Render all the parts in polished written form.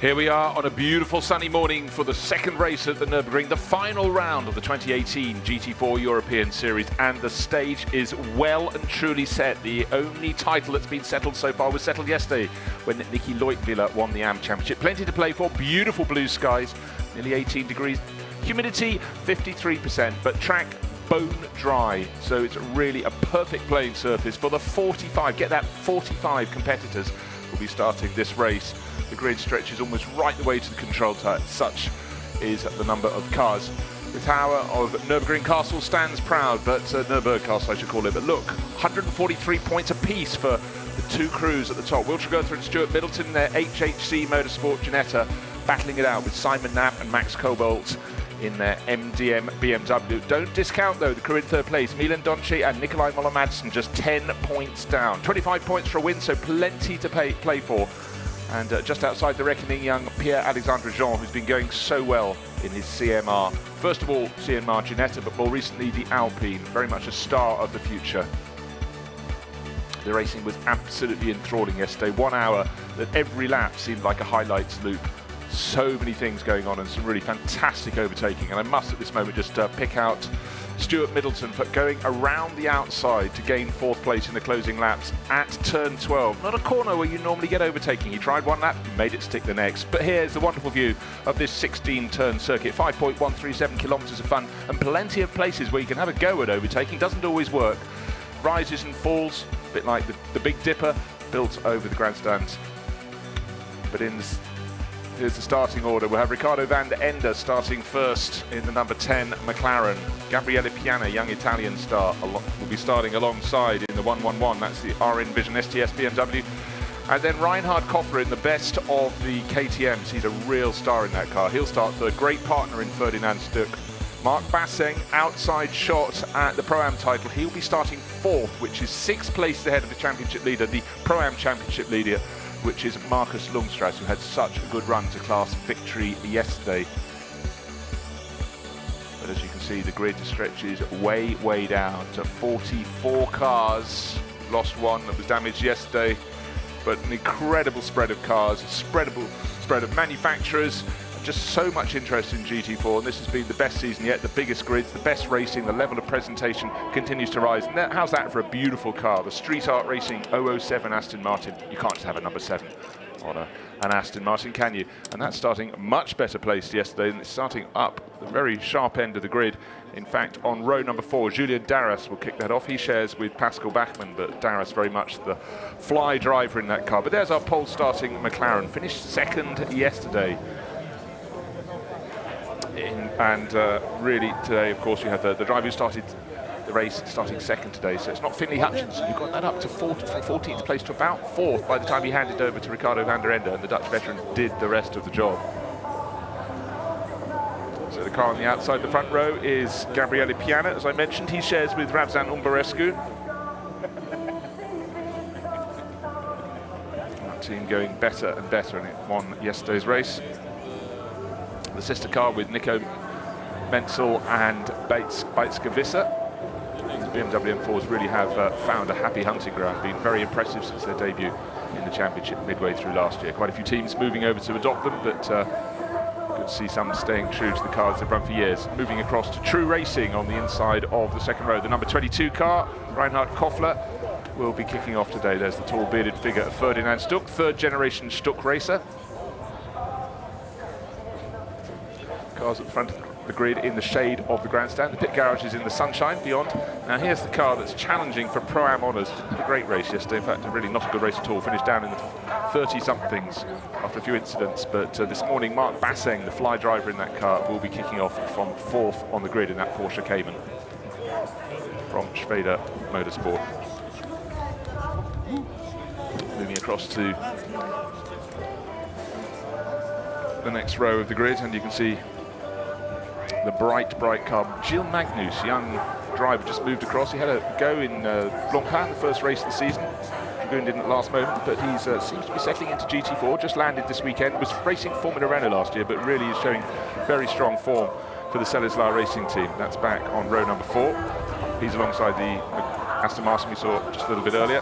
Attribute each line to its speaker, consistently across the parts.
Speaker 1: Here we are on a beautiful sunny morning for the second race at the Nürburgring, the final round of the 2018 GT4 European Series, and the stage is well and truly set. The only title that's been settled so far was settled yesterday when Nicky Leutwiler won the AM Championship. Plenty to play for, beautiful blue skies, nearly 18 degrees, humidity 53%, but track bone dry, so it's really a perfect playing surface for the 45, get that 45 competitors will be starting this race. The grid stretches almost right the way to the control tower. Such is the number of cars. The tower of Nürburgring Castle stands proud, but Nürburgring Castle I should call it. But look, 143 points apiece for the two crews at the top. Will Tregothra and Stuart Middleton, their HHC Motorsport Ginetta, battling it out with Simon Knapp and Max Cobalt in their MDM BMW. Don't discount though the crew in third place, Milan Donci and Nikolai Moller-Madsen, just 10 points down. 25 points for a win, so plenty to play for. And just outside the reckoning, young Pierre-Alexandre Jean, who's been going so well in his CMR. First of all, CMR Ginetta, but more recently the Alpine, very much a star of the future. The racing was absolutely enthralling yesterday. 1 hour that every lap seemed like a highlights loop. So many things going on and some really fantastic overtaking. And I must at this moment just pick out Stuart Middleton for going around the outside to gain fourth place in the closing laps at turn 12. Not a corner where you normally get overtaking. He tried one lap, made it stick the next. But here's the wonderful view of this 16-turn circuit. 5.137 kilometres of fun and plenty of places where you can have a go at overtaking. Doesn't always work. Rises and falls, a bit like the Big Dipper built over the grandstands. But here's the starting order. We'll have Riccardo van der Ende starting first in the number 10 McLaren. Gabriele Piana, young Italian star, will be starting alongside in the 111. That's the RN Vision STS BMW. And then Reinhard Kofler in the best of the KTMs. He's a real star in that car. He'll start third. Great partner in Ferdinand Stuck. Mark Basseng, outside shot at the Pro-Am title. He'll be starting fourth, which is 6 places ahead of the championship leader, the Pro-Am championship leader, which is Marcus Lundstras, who had such a good run to class victory yesterday. But as you can see, the grid stretches way down to 44 cars. Lost one that was damaged yesterday, but an incredible spread of cars, spread of manufacturers. Just so much interest in GT4, and this has been the best season yet, the biggest grids, the best racing, the level of presentation continues to rise. And how's that for a beautiful car? The Street Art Racing 007 Aston Martin. You can't just have a number 7 on an Aston Martin, can you? And that's starting much better placed yesterday, and it's starting up the very sharp end of the grid. In fact, on row number 4, Julian Darras will kick that off. He shares with Pascal Bachmann, but Darras very much the fly driver in that car. But there's our pole starting McLaren, finished second yesterday. And really today, of course, you had the driver who started the race starting second today, so it's not Finlay Hutchinson who got that up to from 14th place to about 4th by the time he handed over to Riccardo van der Ende, and the Dutch veteran did the rest of the job. So the car on the outside, the front row, is Gabriele Piana, as I mentioned. He shares with Ravzan Umbarescu. That team going better and better, and it won yesterday's race. The sister car with Nico Menzel and Beitske-Visser. The BMW M4s really have found a happy hunting ground, been very impressive since their debut in the championship midway through last year. Quite a few teams moving over to adopt them, but good to see some staying true to the cars they've run for years. Moving across to True Racing on the inside of the second row. The number 22 car, Reinhard Kofler, will be kicking off today. There's the tall bearded figure of Ferdinand Stuck, third generation Stuck racer. Cars at the front of the grid in the shade of the grandstand. The pit garage is in the sunshine beyond. Now here's the car that's challenging for Pro-Am honours. Did a great race yesterday. In fact, really not a good race at all. Finished down in the 30-somethings after a few incidents. But this morning, Mark Basseng, the fly driver in that car, will be kicking off from 4th on the grid in that Porsche Cayman from Schweder Motorsport. Moving across to the next row of the grid, and you can see the bright car. Gilles Magnus, young driver, just moved across. He had a go in Blancpain, the first race of the season. Dragoon didn't last moment, but he seems to be settling into GT4. Just landed this weekend. Was racing Formula Renault last year, but really is showing very strong form for the Cellizla racing team. That's back on row number 4. He's alongside the Aston Martin we saw just a little bit earlier.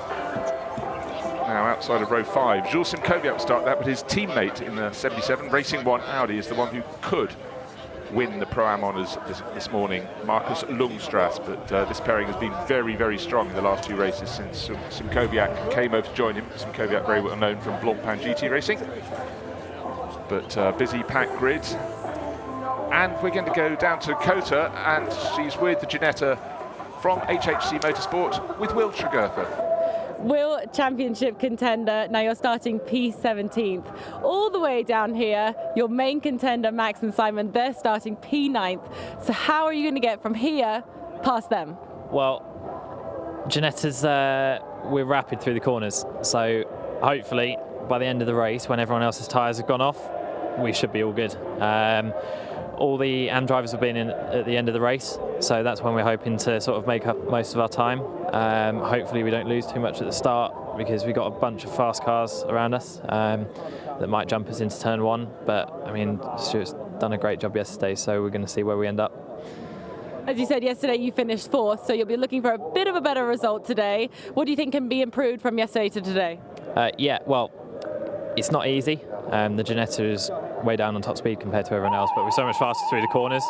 Speaker 1: now outside of row 5. Jules Simkowiak will start that, but his teammate in the 77 Racing 1 Audi is the one who could win the Pro-Am honours this morning, Marcus Lungstras, but this pairing has been very, very strong in the last 2 races since Simkowiak came over to join him. Simkowiak very well known from Blancpain GT Racing, but busy packed grid. And we're going to go down to Kota, and she's with the Ginetta from HHC Motorsport with Will Tregurtha.
Speaker 2: Will, championship contender, now you're starting P17th. All the way down here, your main contender, Max and Simon, they're starting P9th. So how are you going to get from here past them?
Speaker 3: Well, Ginetta's, we're rapid through the corners. So hopefully by the end of the race, when everyone else's tyres have gone off, we should be all good. All the AM drivers have been in at the end of the race, so that's when we're hoping to sort of make up most of our time. Hopefully we don't lose too much at the start, because we've got a bunch of fast cars around us that might jump us into turn 1, but I mean, Stuart's done a great job yesterday, so we're going to see where we end up.
Speaker 2: As you said yesterday, you finished 4th, so you'll be looking for a bit of a better result today. What do you think can be improved from yesterday to today?
Speaker 3: Yeah, well, it's not easy. The Ginetta is way down on top speed compared to everyone else, but we're so much faster through the corners.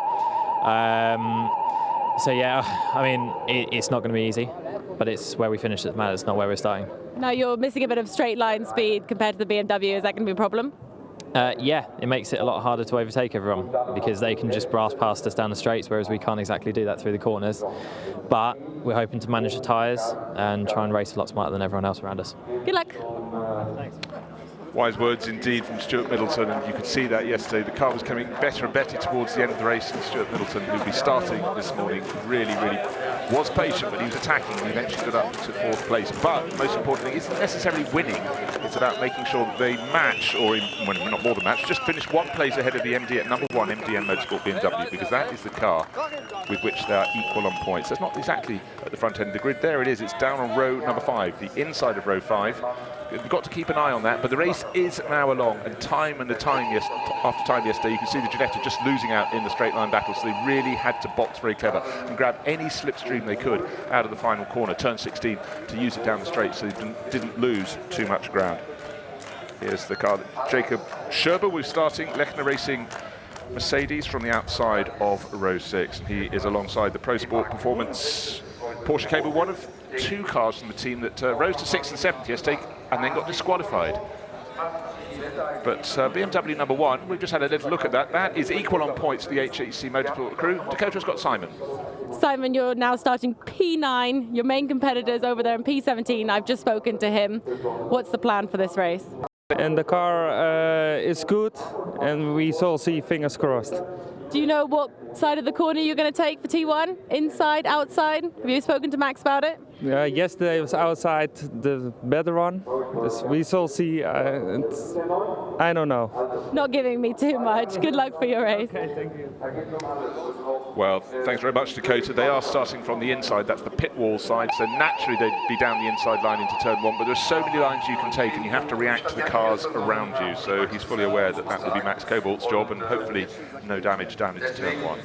Speaker 3: So yeah, I mean, it's not going to be easy, but it's where we finish that matters, not where we're starting.
Speaker 2: Now you're missing a bit of straight line speed compared to the BMW. Is that going to be a problem?
Speaker 3: Yeah, it makes it a lot harder to overtake everyone, because they can just blast past us down the straights, whereas we can't exactly do that through the corners. But we're hoping to manage the tyres and try and race a lot smarter than everyone else around us.
Speaker 2: Good luck.
Speaker 3: Thanks.
Speaker 1: Wise words indeed from Stuart Middleton, and you could see that yesterday. The car was coming better and better towards the end of the race, and Stuart Middleton, who'll be starting this morning, really was patient, but he was attacking and he eventually got up to 4th place. But most importantly, it's not necessarily winning, it's about making sure that they match, or not more than match, just finish 1 place ahead of the MD at number 1 MDN Motorsport BMW, because that is the car with which they are equal on points. That's not exactly at the front end of the grid. There it is, it's down on row number 5, the inside of row 5. We've got to keep an eye on that, but the race is now along, and time after time yesterday, you can see the Ginetta just losing out in the straight line battle, so they really had to box very clever and grab any slipstream they could out of the final corner, turn 16, to use it down the straight, so they didn't lose too much ground. Here's the car that Jacob Scherber was starting, Lechner Racing Mercedes from the outside of row 6. He is alongside the Pro Sport Performance Porsche Cable, one of 2 cars from the team that rose to 6th and 7th yesterday and then got disqualified. But BMW number 1, we've just had a little look at that. That is equal on points to the HHC Motorsport crew. Dakota's got Simon.
Speaker 2: Simon, you're now starting P9. Your main competitor's over there in P17. I've just spoken to him. What's the plan for this race?
Speaker 4: And the car is good, and we shall see, fingers crossed.
Speaker 2: Do you know what side of the corner you're going to take for T1? Inside, outside? Have you spoken to Max about it?
Speaker 4: Yesterday was outside the better one. We shall see. I don't know.
Speaker 2: Not giving me too much. Good luck for your race.
Speaker 4: Okay, thank you.
Speaker 1: Well, thanks very much, Dakota. They are starting from the inside. That's the pit wall side, so naturally they'd be down the inside line into turn 1, but there's so many lines you can take, and you have to react to the cars around you, so he's fully aware that that will be Max Cobalt's job, and hopefully no damage down into turn 1.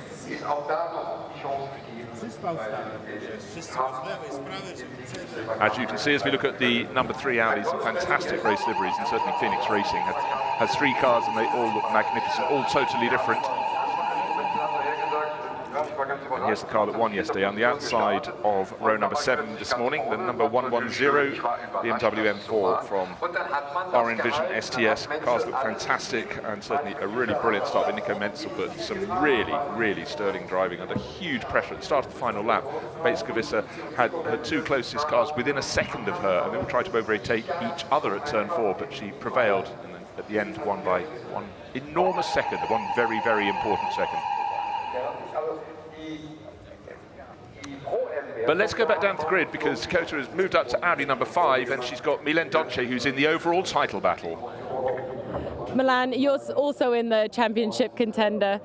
Speaker 1: As you can see, as we look at the number 3 Audi, some fantastic race liveries, and certainly Phoenix Racing has 3 cars and they all look magnificent, all totally different. And here's the car that won yesterday on the outside of row number 7 this morning, the number 110 BMW M4 from RN Vision STS. Cars look fantastic, and certainly a really brilliant start by Nico Menzel, but some really sterling driving under huge pressure at the start of the final lap. Bates Kavissa had her 2 closest cars within a second of her, and they will try to overtake each other at turn 4, but she prevailed, and then at the end won by 1 enormous second, 1 very important second. But let's go back down to the grid, because Dakota has moved up to Audi number 5, and she's got Milan Donche, who's in the overall title battle.
Speaker 2: Milan, you're also in the championship contender.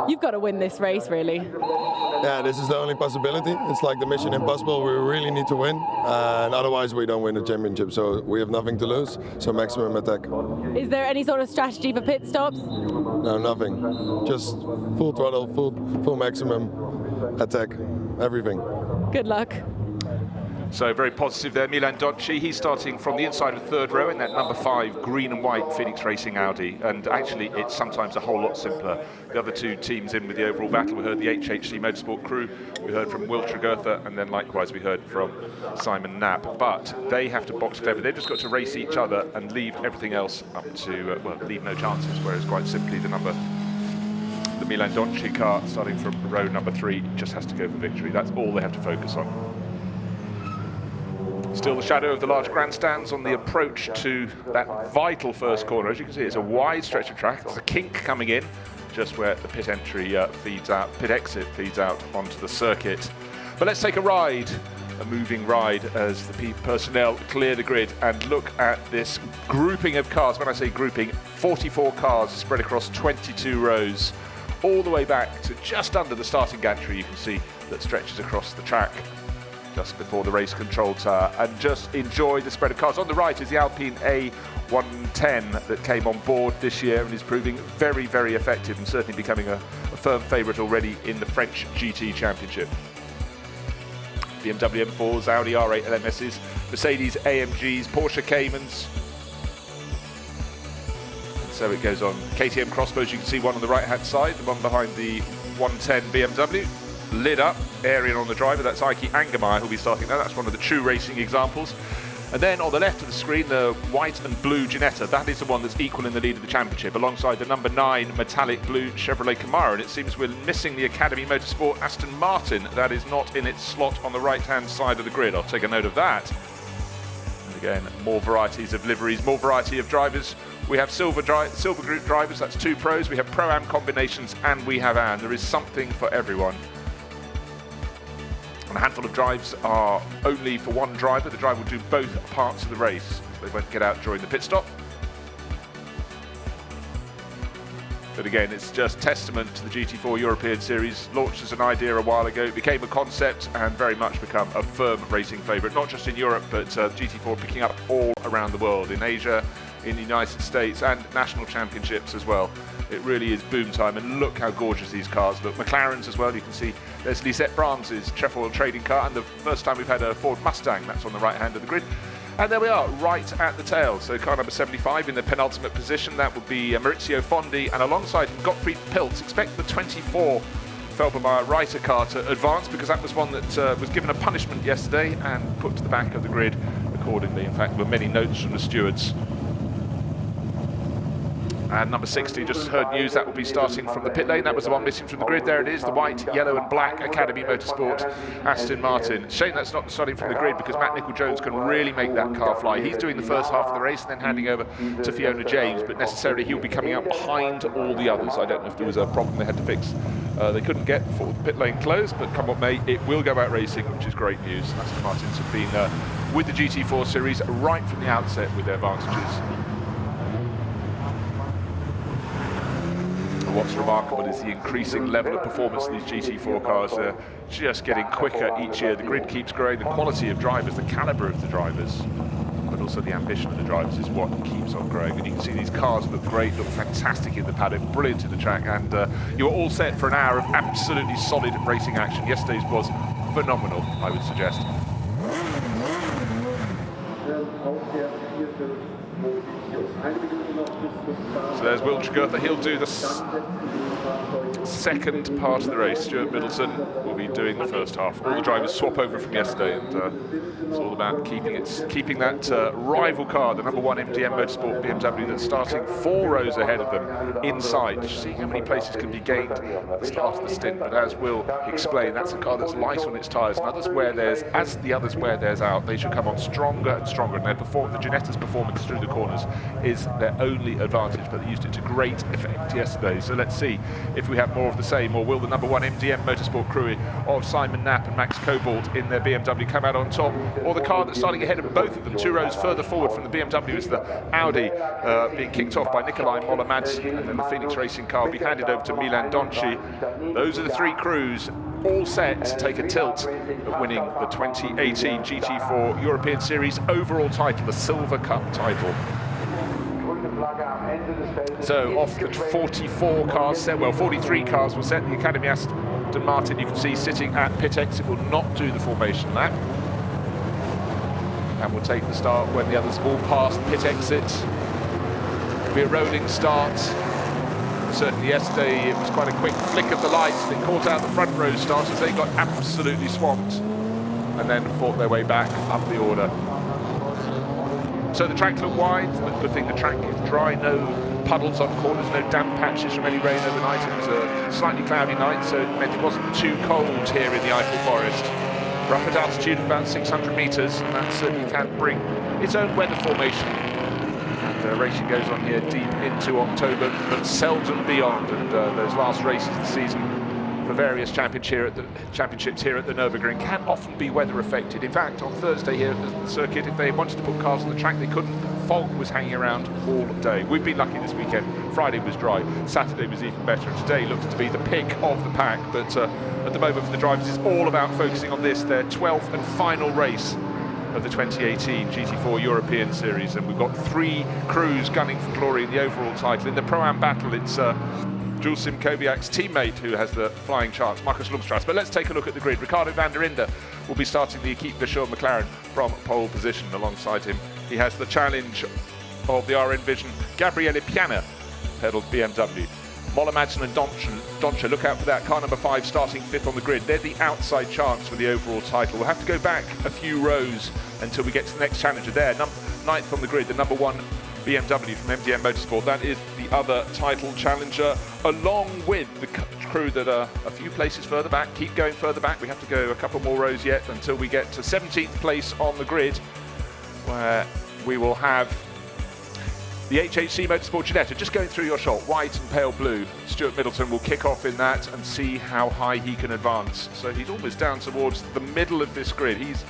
Speaker 2: You've got to win this race, really.
Speaker 5: Yeah, this is the only possibility. It's like the mission impossible. We really need to win, and otherwise we don't win the championship. So we have nothing to lose, so maximum attack.
Speaker 2: Is there any sort of strategy for pit stops?
Speaker 5: No, nothing. Just full throttle, full maximum attack, everything.
Speaker 2: Good luck.
Speaker 1: So very positive there. Milan Donci, he's starting from the inside of third row in that number 5 green and white Phoenix Racing Audi. And actually, it's sometimes a whole lot simpler. The other two teams in with the overall battle. We heard the HHC Motorsport crew, we heard from Will Tregurtha, and then likewise we heard from Simon Knapp. But they have to box together. They've just got to race each other and leave everything else up to, well, leave no chances. Whereas quite simply, the Milan Donci car, starting from row number 3, just has to go for victory. That's all they have to focus on. Still the shadow of the large grandstands on the approach to that vital first corner. As you can see, it's a wide stretch of track. There's a kink coming in, just where the pit exit feeds out onto the circuit. But let's take a ride, a moving ride, as the personnel clear the grid and look at this grouping of cars. When I say grouping, 44 cars spread across 22 rows, all the way back to just under the starting gantry. You can see that stretches across the track just before the race control tower, and just enjoy the spread of cars. On the right is the Alpine A110 that came on board this year and is proving very, very effective and certainly becoming a firm favourite already in the French GT Championship. BMW M4s, Audi R8 LMSs, Mercedes AMGs, Porsche Caymans. And so it goes on. KTM Crossbows, you can see one on the right-hand side, the one behind the 110 BMW. Lid up, Arian on the driver, that's Heikki Angermeyer who'll be starting there. That's one of the true racing examples. And then on the left of the screen, the white and blue Ginetta, that is the one that's equal in the lead of the championship, alongside the number 9 metallic blue Chevrolet Camaro. And it seems we're missing the Academy Motorsport Aston Martin. That is not in its slot on the right-hand side of the grid. I'll take a note of that. And again, more varieties of liveries, more variety of drivers. We have silver group drivers, that's 2 pros. We have Pro-Am combinations, and we have AN. There is something for everyone. And a handful of drives are only for one driver. The driver will do both parts of the race. They won't get out during the pit stop. But again, it's just testament to the GT4 European Series. Launched as an idea a while ago, became a concept, and very much become a firm racing favourite, not just in Europe, but GT4 picking up all around the world, in Asia, in the United States, and national championships as well. It really is boom time, and look how gorgeous these cars look. McLaren's as well, you can see there's Lisette Brahms's Trefoil trading car, and the first time we've had a Ford Mustang, that's on the right hand of the grid. And there we are, right at the tail. So car number 75 in the penultimate position, that would be Maurizio Fondi, and alongside him, Gottfried Pilz. Expect the 24 Felbermayr Reiter car to advance, because that was one that was given a punishment yesterday and put to the back of the grid accordingly. In fact, there were many notes from the stewards. And number 60, just heard news, that will be starting from the pit lane. That was the one missing from the grid. There it is, the white, yellow and black Academy Motorsport Aston Martin. Shame that's not starting from the grid, because Matt Nicol-Jones can really make that car fly. He's doing the first half of the race and then handing over to Fiona James, but necessarily he'll be coming up behind all the others. I don't know if there was a problem they had to fix. They couldn't get before the pit lane closed, but come what may, it will go out racing, which is great news. Aston Martins have been with the GT4 Series right from the outset with their advantages. What's remarkable is the increasing level of performance of these GT4 cars. They're just getting quicker each year. The grid keeps growing. The quality of drivers, the calibre of the drivers, but also the ambition of the drivers is what keeps on growing. And you can see these cars look great, look fantastic in the paddock, brilliant in the track, and you're all set for an hour of absolutely solid racing action. Yesterday's was phenomenal, I would suggest. So there's Will Tregurtha. He'll do the second part of the race. Stuart Middleton will be doing the first half. All the drivers swap over from yesterday, and it's all about keeping that rival car, the number 1 MDM Motorsport BMW, that's starting 4 rows ahead of them inside. See how many places can be gained at the start of the stint. But as Will explain, that's a car that's light on its tyres, and as the others wear theirs out, they should come on stronger and stronger. And the Ginetta's performance through the corners is their only advantage, but they used it to great effect yesterday. So let's see if we have more of the same, or will the number 1 MDM Motorsport crew of Simon Knapp and Max Cobalt in their BMW come out on top, or the car that's starting ahead of both of them 2 rows further forward from the BMW is the Audi, being kicked off by Nikolai Moller-Madsen, and then the Phoenix Racing car will be handed over to Milan Donci. Those are the 3 crews all set to take a tilt at winning the 2018 GT4 European Series overall title, the Silver Cup title. So off the 44 cars set, well 43 cars will set. The Academy Aston Martin, you can see sitting at pit exit, will not do the formation lap. and will take the start when the others have all passed pit exit. It'll be a rolling start. Certainly yesterday it was quite a quick flick of the lights that caught out the front row starters. They got absolutely swamped and then fought their way back up the order. So the track looked wide, but good thing the track is dry, no puddles on corners, no damp patches from any rain overnight. It was a slightly cloudy night, so it meant it wasn't too cold here in the Eiffel Forest. We're up at altitude of about 600 metres, and that certainly can bring its own weather formation. And racing goes on here deep into October, but seldom beyond. And those last races of the season for various championships here at the Nürburgring can often be weather affected. In fact, on Thursday here at the circuit, if they wanted to put cars on the track, they couldn't. Fog was hanging around all day. We've been lucky this weekend. Friday was dry, Saturday was even better, and today looks to be the pick of the pack. But at the moment for the drivers, it's all about focusing on this, their 12th and final race of the 2018 GT4 European Series, and we've got 3 crews gunning for glory in the overall title. In the Pro-Am battle, it's Jules Simkowiak's teammate who has the flying chance, Marcus Lundstrass. But let's take a look at the grid. Ricardo van der Ende will be starting the Equipe Vasseur McLaren from pole position. Alongside him, he has the challenge of the RN Vision, Gabriele Piana, pedalled BMW. Moller Madsen and Doncha, look out for that. Car number 5 starting 5th on the grid. They're the outside chance for the overall title. We'll have to go back a few rows until we get to the next challenger there. 9th on the grid, the number 1 BMW from MDM Motorsport. That is the other title challenger, along with the crew that are a few places further back. Keep going further back. We have to go a couple more rows yet until we get to 17th place on the grid, where we will have the HHC Motorsport Ginetta. Just going through your shot, white and pale blue. Stuart Middleton will kick off in that and see how high he can advance. So he's almost down towards the middle of this grid. He's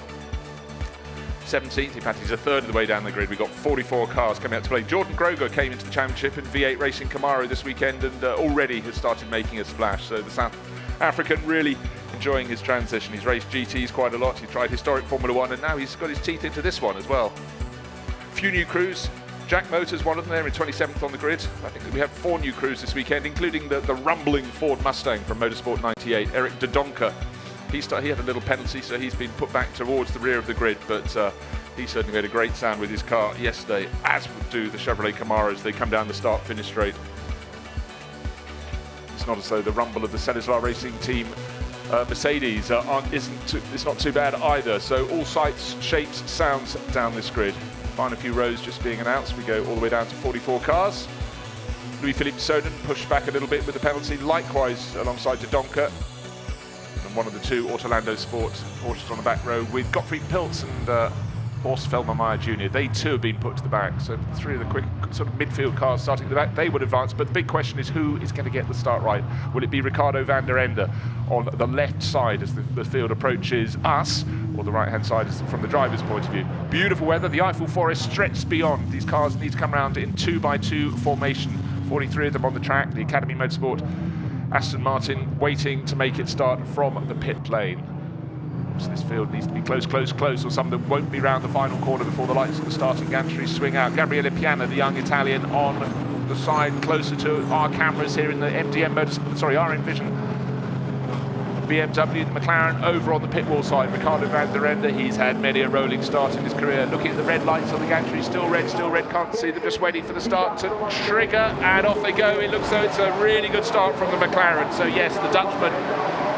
Speaker 1: 17th, in fact he's a third of the way down the grid. We've got 44 cars coming out to play. Jordan Kroger came into the championship in V8 Racing Camaro this weekend and already has started making a splash. So the South African really enjoying his transition. He's raced GTs quite a lot, he's tried historic Formula 1 and now he's got his teeth into this one as well. Few new crews. Jack Motors, one of them, there in 27th on the grid. I think that we have 4 new crews this weekend, including the rumbling Ford Mustang from Motorsport 98, Eric de Donker. He had a little penalty, so he's been put back towards the rear of the grid, but he certainly made a great sound with his car yesterday, as would do the Chevrolet Camaros. They come down the start-finish straight. It's not as though the rumble of the Celislaw Racing Team Mercedes it's not too bad either. So all sights, shapes, sounds down this grid. Find a few rows just being announced. We go all the way down to 44 cars. Louis-Philippe Soden pushed back a little bit with the penalty, likewise alongside de Donker. One of the 2 Autolando Sport horses on the back row with Gottfried Pilz and Horst Feldmann Jr. They too have been put to the back. So 3 of the quick sort of midfield cars starting at the back, they would advance. But the big question is who is going to get the start right? Will it be Ricardo van der Ende on the left side as the field approaches us, or the right-hand side from the driver's point of view? Beautiful weather. The Eiffel Forest stretched beyond. These cars need to come around in 2x2 formation. 43 of them on the track. The Academy Motorsport Aston Martin waiting to make it start from the pit lane. So this field needs to be close, or some of them won't be round the final corner before the lights of the starting gantry swing out. Gabriele Piana, the young Italian, on the side closer to our cameras here in the MDM RN Vision. BMW, the McLaren over on the pit wall side. Ricardo van der Ende, he's had many a rolling start in his career. Looking at the red lights on the gantry, still red, can't see them, just waiting for the start to trigger, and off they go. It looks though it's a really good start from the McLaren. So yes, the Dutchman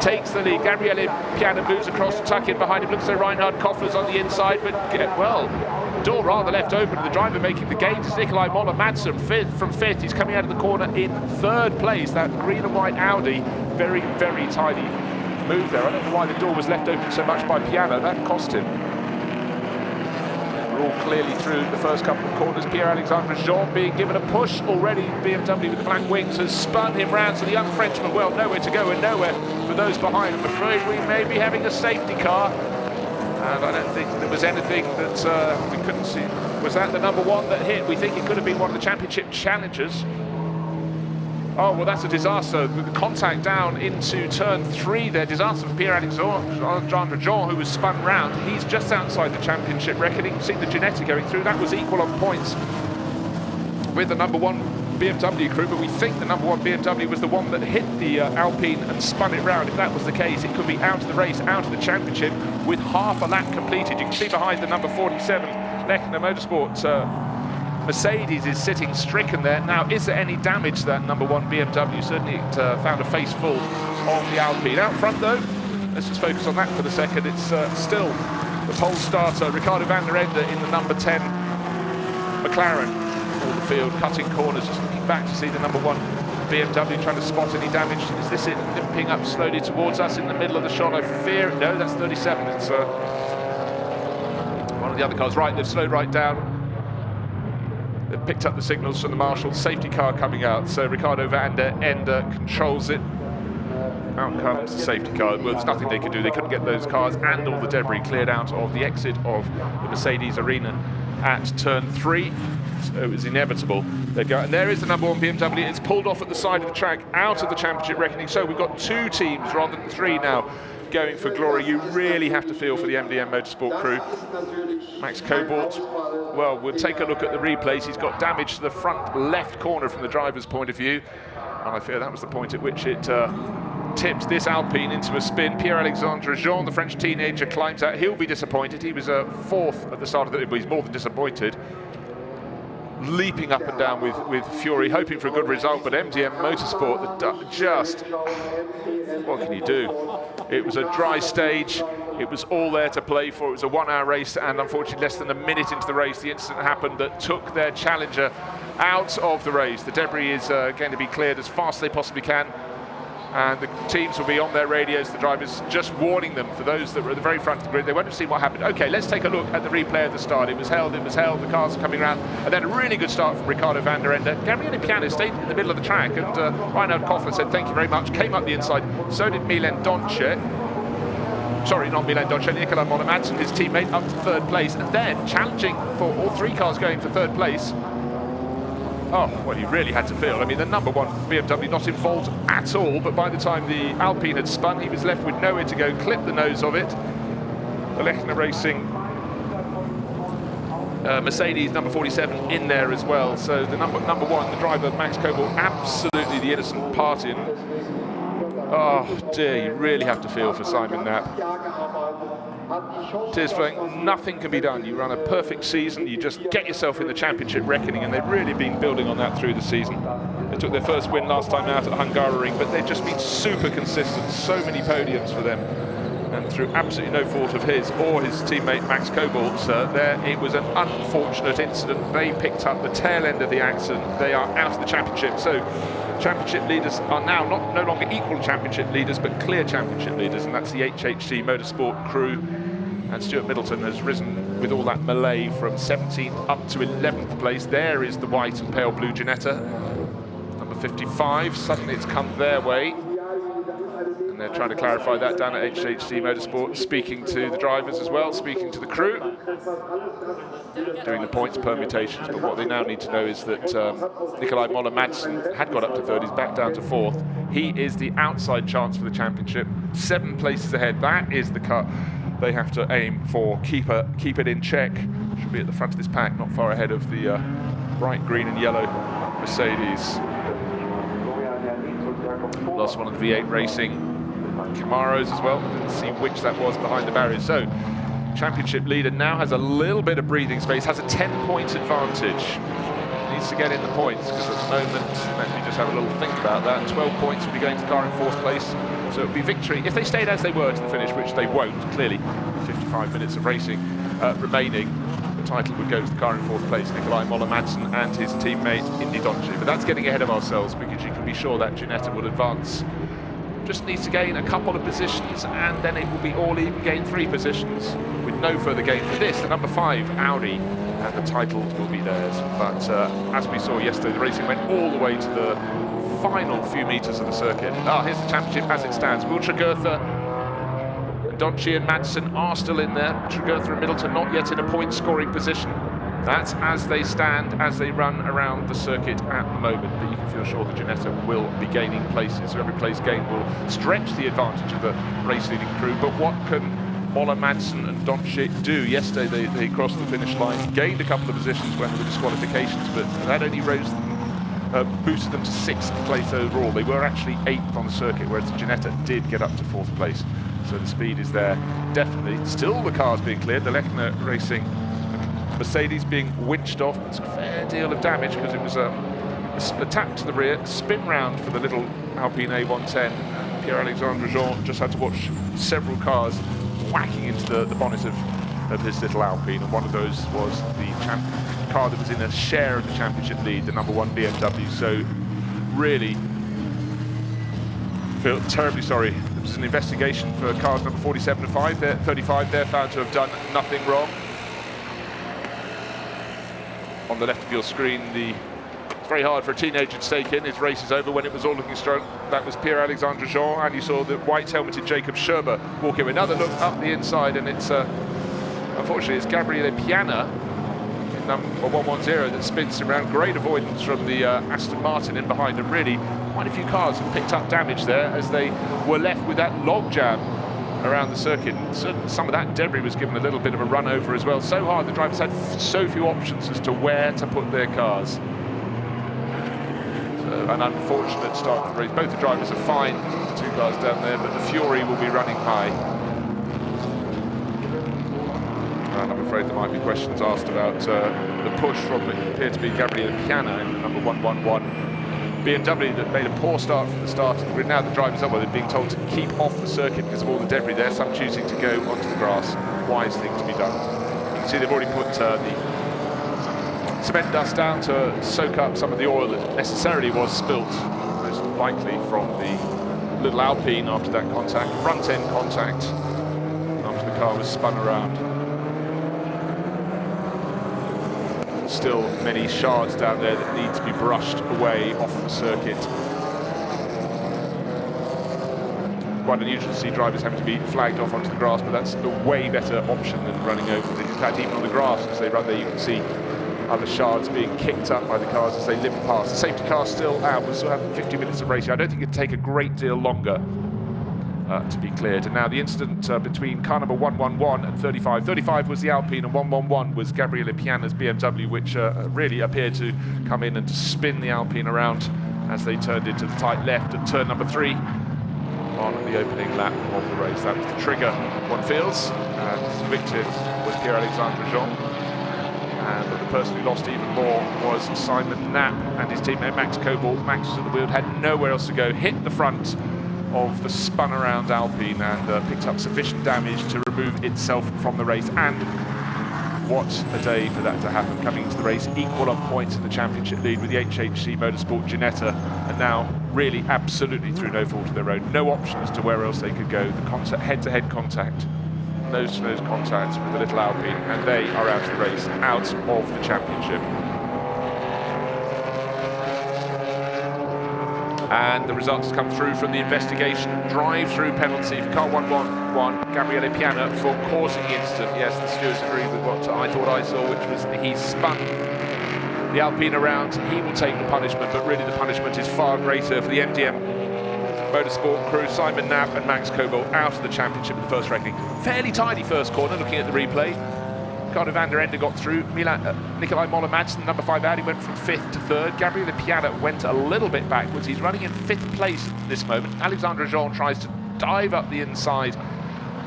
Speaker 1: takes the lead. Gabriele Piana moves across to tuck in behind him. Looks so Reinhard Koffler's on the inside, but well, door rather left open to the driver making the gains is Nikolai Moller Madsen from 5th. He's coming out of the corner in 3rd place. That green and white Audi, very, very tidy move there. I don't know why the door was left open so much by Piana. That cost him. We're all clearly through the first couple of corners. Pierre-Alexandre Jean being given a push already. BMW with the black wings has spun him round, so the young Frenchman, well, nowhere to go and nowhere for those behind. I'm afraid we may be having a safety car, and I don't think there was anything that we couldn't see. Was that the number 1 that hit? We think it could have been one of the championship challengers. Oh, well, that's a disaster. The contact down into turn 3 there. Disaster for Pierre-Alexandre Jean, who was spun round. He's just outside the championship record. You can see the Ginetta going through. That was equal on points with the number 1 BMW crew, but we think the number 1 BMW was the one that hit the Alpine and spun it round. If that was the case, it could be out of the race, out of the championship, with half a lap completed. You can see behind the number 47, Lechner Motorsport, Mercedes is sitting stricken there. Now, is there any damage to that number 1 BMW? Certainly it found a face full of the Alpine. Out front, though, let's just focus on that for the second. It's still the pole starter, Ricardo van der Ende, in the number 10 McLaren. All the field, cutting corners, just looking back to see the number 1 BMW trying to spot any damage. Is this it? Limping up slowly towards us in the middle of the shot, I fear. No, that's 37. It's one of the other cars. Right, they've slowed right down. They've picked up the signals from the marshal. Safety car coming out. So Ricardo van der Ende controls it. Out comes the safety car. Well, there's nothing they could do. They couldn't get those cars and all the debris cleared out of the exit of the Mercedes arena at turn 3. So it was inevitable they'd go. And there is the number 1 BMW. It's pulled off at the side of the track, out of the championship reckoning. So we've got 2 teams rather than 3 now going for glory. You really have to feel for the MDM Motorsport crew. Max Cobalt, well, we'll take a look at the replays. He's got damage to the front left corner from the driver's point of view. And I fear that was the point at which it tips this Alpine into a spin. Pierre-Alexandre Jean, the French teenager, climbs out. He'll be disappointed. He was 4th at the start of the... He's more than disappointed. Leaping up and down with fury, hoping for a good result, but MDM Motorsport, just, what can you do? It was a dry stage, it was all there to play for. It was a 1-hour race, and unfortunately less than a minute into the race, the incident happened that took their challenger out of the race. The debris is going to be cleared as fast as they possibly can, and the teams will be on their radios, the drivers, just warning them. For those that were at the very front of the grid, they won't have seen what happened. Okay, let's take a look at the replay at the start. It was held, the cars are coming around, and then a really good start from Ricardo van der Ende. Gabriele Piano stayed in the middle of the track, and Reinhard Koffler said thank you very much, came up the inside, so did Milan Donche. Sorry, not Milan Donche, Nicolai Monomadsen, his teammate, up to 3rd place, and then challenging for all 3 cars going for 3rd place. Oh, well, you really had to feel. I mean, the number 1 BMW not involved at all, but by the time the Alpine had spun, he was left with nowhere to go, clipped the nose of it. The Lechner Racing Mercedes number 47 in there as well. So the number 1, the driver, Max Kobel, absolutely the innocent part in. Oh dear, you really have to feel for Simon Knapp. Tears flowing, nothing can be done. You run a perfect season, you just get yourself in the championship reckoning, and they've really been building on that through the season. They took their first win last time out at Nürburgring, but they've just been super consistent, so many podiums for them. And through absolutely no fault of his or his teammate Max Kobolt's, it was an unfortunate incident. They picked up the tail end of the accident. They are out of the championship. So championship leaders are now no longer equal championship leaders, but clear championship leaders, and that's the HHC Motorsport crew. And Stuart Middleton has risen with all that melee from 17th up to 11th place. There is the white and pale blue Ginetta, number 55. Suddenly it's come their way, and they're trying to clarify that down at HHC Motorsport, speaking to the drivers as well, speaking to the crew, doing the points permutations. But what they now need to know is that Nicolai Moller-Madsen had got up to 3rd, he's back down to 4th. He is the outside chance for the championship, 7 places ahead. That is the cut they have to aim for. Keep it in check. Should be at the front of this pack, not far ahead of the bright green and yellow Mercedes. Lost one of the V8 Racing Camaros as well. Didn't see which that was behind the barriers. So championship leader now has a little bit of breathing space, has a 10-point advantage. Needs to get in the points, because at the moment, let me just have a little think about that, 12 points will be going to the car in 4th place. So it would be victory. If they stayed as they were to the finish, which they won't, clearly, 55 minutes of racing remaining, the title would go to the car in 4th place, Nicolai Moller-Madsen and his teammate Indy Donchi. But that's getting ahead of ourselves, because you can be sure that Ginetta will advance. Just needs to gain a couple of positions, and then it will be all even, gain 3 positions with no further gain for this. The number 5 Audi, and the title will be theirs. But as we saw yesterday, the racing went all the way to the final few metres of the circuit. Here's the championship as it stands. Will Tregurtha, Donchi and Madsen are still in there. Tregurtha and Middleton not yet in a point-scoring position. That's as they stand, as they run around the circuit at the moment. But you can feel sure that Ginetta will be gaining places. So every place gained will stretch the advantage of the race-leading crew. But what can Moller-Madsen and Donchi do? Yesterday they crossed the finish line, gained a couple of positions when there were disqualifications, but that only rose them boosted them to 6th place overall. They were actually 8th on the circuit, whereas the Ginetta did get up to 4th place. So the speed is there, definitely. Still the cars being cleared. The Lechner Racing Mercedes being winched off. It's a fair deal of damage because it was a tap to the rear, spin round for the little Alpine A110. Pierre-Alexandre Jean just had to watch several cars whacking into the bonnet of his little Alpine, and one of those was the car that was in a share of the championship lead, the number 1 BMW. So really feel terribly sorry. There was an investigation for cars number 47 and 35. They're found to have done nothing wrong. On the left of your screen, it's very hard for a teenager to take in. His race is over when it was all looking strong. That was Pierre-Alexandre Jean, and you saw the white-helmeted Jacob Scherber walk in. Another look up the inside, and it's unfortunately it's Gabriele Piana in number 110 that spins around. Great avoidance from the Aston Martin in behind, and really quite a few cars have picked up damage there as they were left with that logjam around the circuit. Some of that debris was given a little bit of a run over as well. So hard, the drivers had so few options as to where to put their cars. So an unfortunate start to the race. Both the drivers are fine, the 2 cars down there, but the Fury will be running high. And I'm afraid there might be questions asked about the push from what appeared to be Gabriele Piana in the number 111. BMW that made a poor start from the start of the grid. Now the drivers are, well, they're being told to keep off the circuit because of all the debris there, some choosing to go onto the grass. Wise thing to be done. You can see they've already put the cement dust down to soak up some of the oil that necessarily was spilt, most likely from the little Alpine after that contact, front end contact, after the car was spun around. Still many shards down there that need to be brushed away off the circuit. Quite unusual to see drivers having to be flagged off onto the grass, but that's a way better option than running over. In fact, even on the grass, as they run there, you can see other shards being kicked up by the cars as they limp past. The safety car's still out. We'll still have 50 minutes of racing. I don't think it'd take a great deal longer to be cleared. And now the incident between car number 111 and 35. 35 was the Alpine and 111 was Gabriele Piana's BMW, which really appeared to come in and to spin the Alpine around as they turned into the tight left at turn number 3 on the opening lap of the race. That was the trigger, one feels, and the victim was Pierre-Alexandre Jean. And the person who lost even more was Simon Knapp and his teammate Max Kobel. Max was at the wheel, had nowhere else to go, hit the front of the spun around Alpine and picked up sufficient damage to remove itself from the race. And what a day for that to happen, coming into the race equal on points in the championship lead with the HHC Motorsport Ginetta, and now really absolutely through no fault of their own. No option as to where else they could go. The head-to-head contact, nose-to-nose contact with the little Alpine, and they are out of the race, out of the championship. And the results come through from the investigation. Drive-through penalty for car 111, Gabriele Piana, for causing the incident. Yes, the stewards agreed with what I thought I saw, which was he spun the Alpine around. He will take the punishment, but really the punishment is far greater for the MDM Motorsport crew. Simon Knapp and Max Kobel out of the championship in the first reckoning. Fairly tidy first corner, looking at the replay. Ricardo van der Ende got through. Nikolai Moller-Madsen, number 5 Audi, went from 5th to 3rd. Gabriele Piana went a little bit backwards. He's running in 5th place at this moment. Alexandre Jean tries to dive up the inside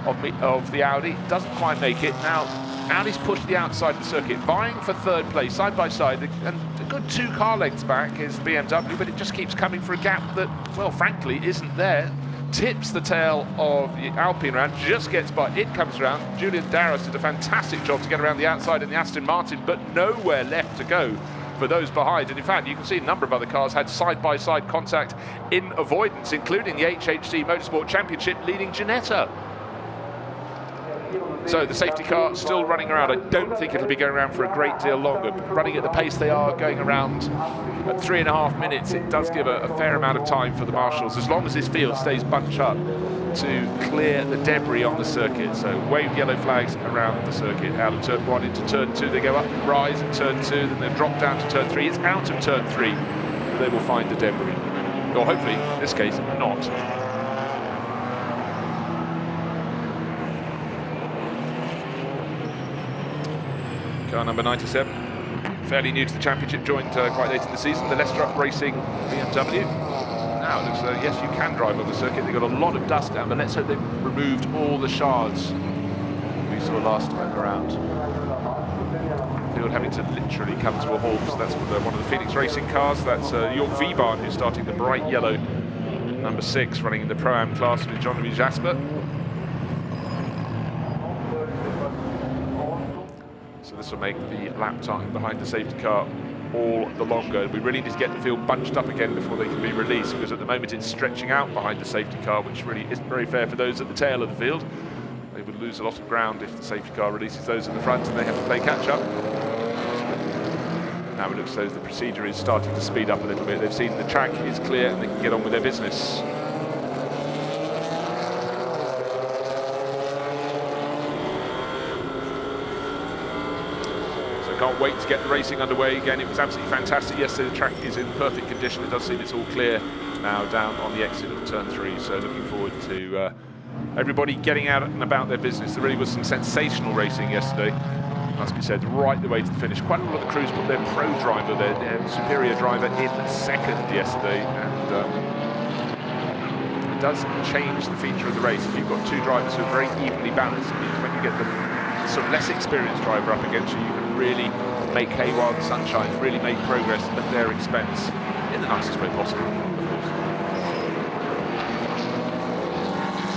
Speaker 1: of the Audi. Doesn't quite make it. Now, Audi's pushed the outside of the circuit, vying for 3rd place, side by side. And a good 2 car lengths back is BMW, but it just keeps coming for a gap that, well, frankly, isn't there. Tips the tail of the Alpine around, just gets by, it comes around. Julian Darras did a fantastic job to get around the outside in the Aston Martin, but nowhere left to go for those behind. And in fact, you can see a number of other cars had side-by-side contact in avoidance, including the HHC Motorsport Championship leading Ginetta. So the safety car still running around. I don't think it'll be going around for a great deal longer. But running at the pace they are, going around at 3.5 minutes, it does give a fair amount of time for the marshals, as long as this field stays bunched up, to clear the debris on the circuit. So wave yellow flags around the circuit. Out of turn 1 into turn 2, they go up, rise at turn 2, then they drop down to turn 3. It's out of turn 3 that they will find the debris. Or hopefully, in this case, not. Car number 97, fairly new to the championship, joined quite late in the season, the Leicester Racing BMW. Now it looks yes, you can drive on the circuit. They've got a lot of dust down, but let's hope they've removed all the shards we saw last time around. Field having to literally come to a halt. So that's one of the Phoenix Racing cars. That's York Vebaan, who's starting the bright yellow number 6, running in the Pro-Am class with Jean-Louis Jasper. So this will make the lap time behind the safety car all the longer. We really need to get the field bunched up again before they can be released, because at the moment it's stretching out behind the safety car, which really isn't very fair for those at the tail of the field. They would lose a lot of ground if the safety car releases those in the front and they have to play catch up. Now it looks as though the procedure is starting to speed up a little bit. They've seen the track is clear and they can get on with their business. Can't wait to get the racing underway again. It was absolutely fantastic yesterday. The track is in perfect condition. It does seem it's all clear now down on the exit of turn 3. So looking forward to everybody getting out and about their business. There really was some sensational racing yesterday, must be said, right the way to the finish. Quite a lot of the crews put their pro driver, their superior driver, in second yesterday. And it does change the feature of the race. If you've got 2 drivers who are very evenly balanced, it means when you get the sort of less experienced driver up against you, you can really make hay while the sun shines, really make progress at their expense, in the nicest way possible, of course.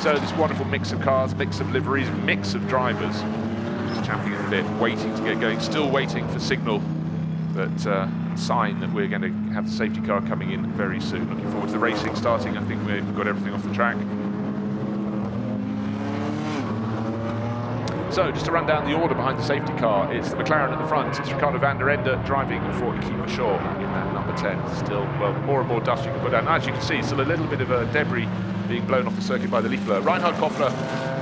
Speaker 1: So this wonderful mix of cars, mix of liveries, mix of drivers, just champing a bit, waiting to get going, still waiting for signal, that sign that we're going to have the safety car coming in very soon. Looking forward to the racing starting. I think we've got everything off the track. So, just to run down the order behind the safety car, it's the McLaren at the front. It's Ricardo van der Ende driving for Keeper Shaw in that number 10. Still, well, more and more dust you can put down. As you can see, still a little bit of debris being blown off the circuit by the leaf blower. Reinhard Koffler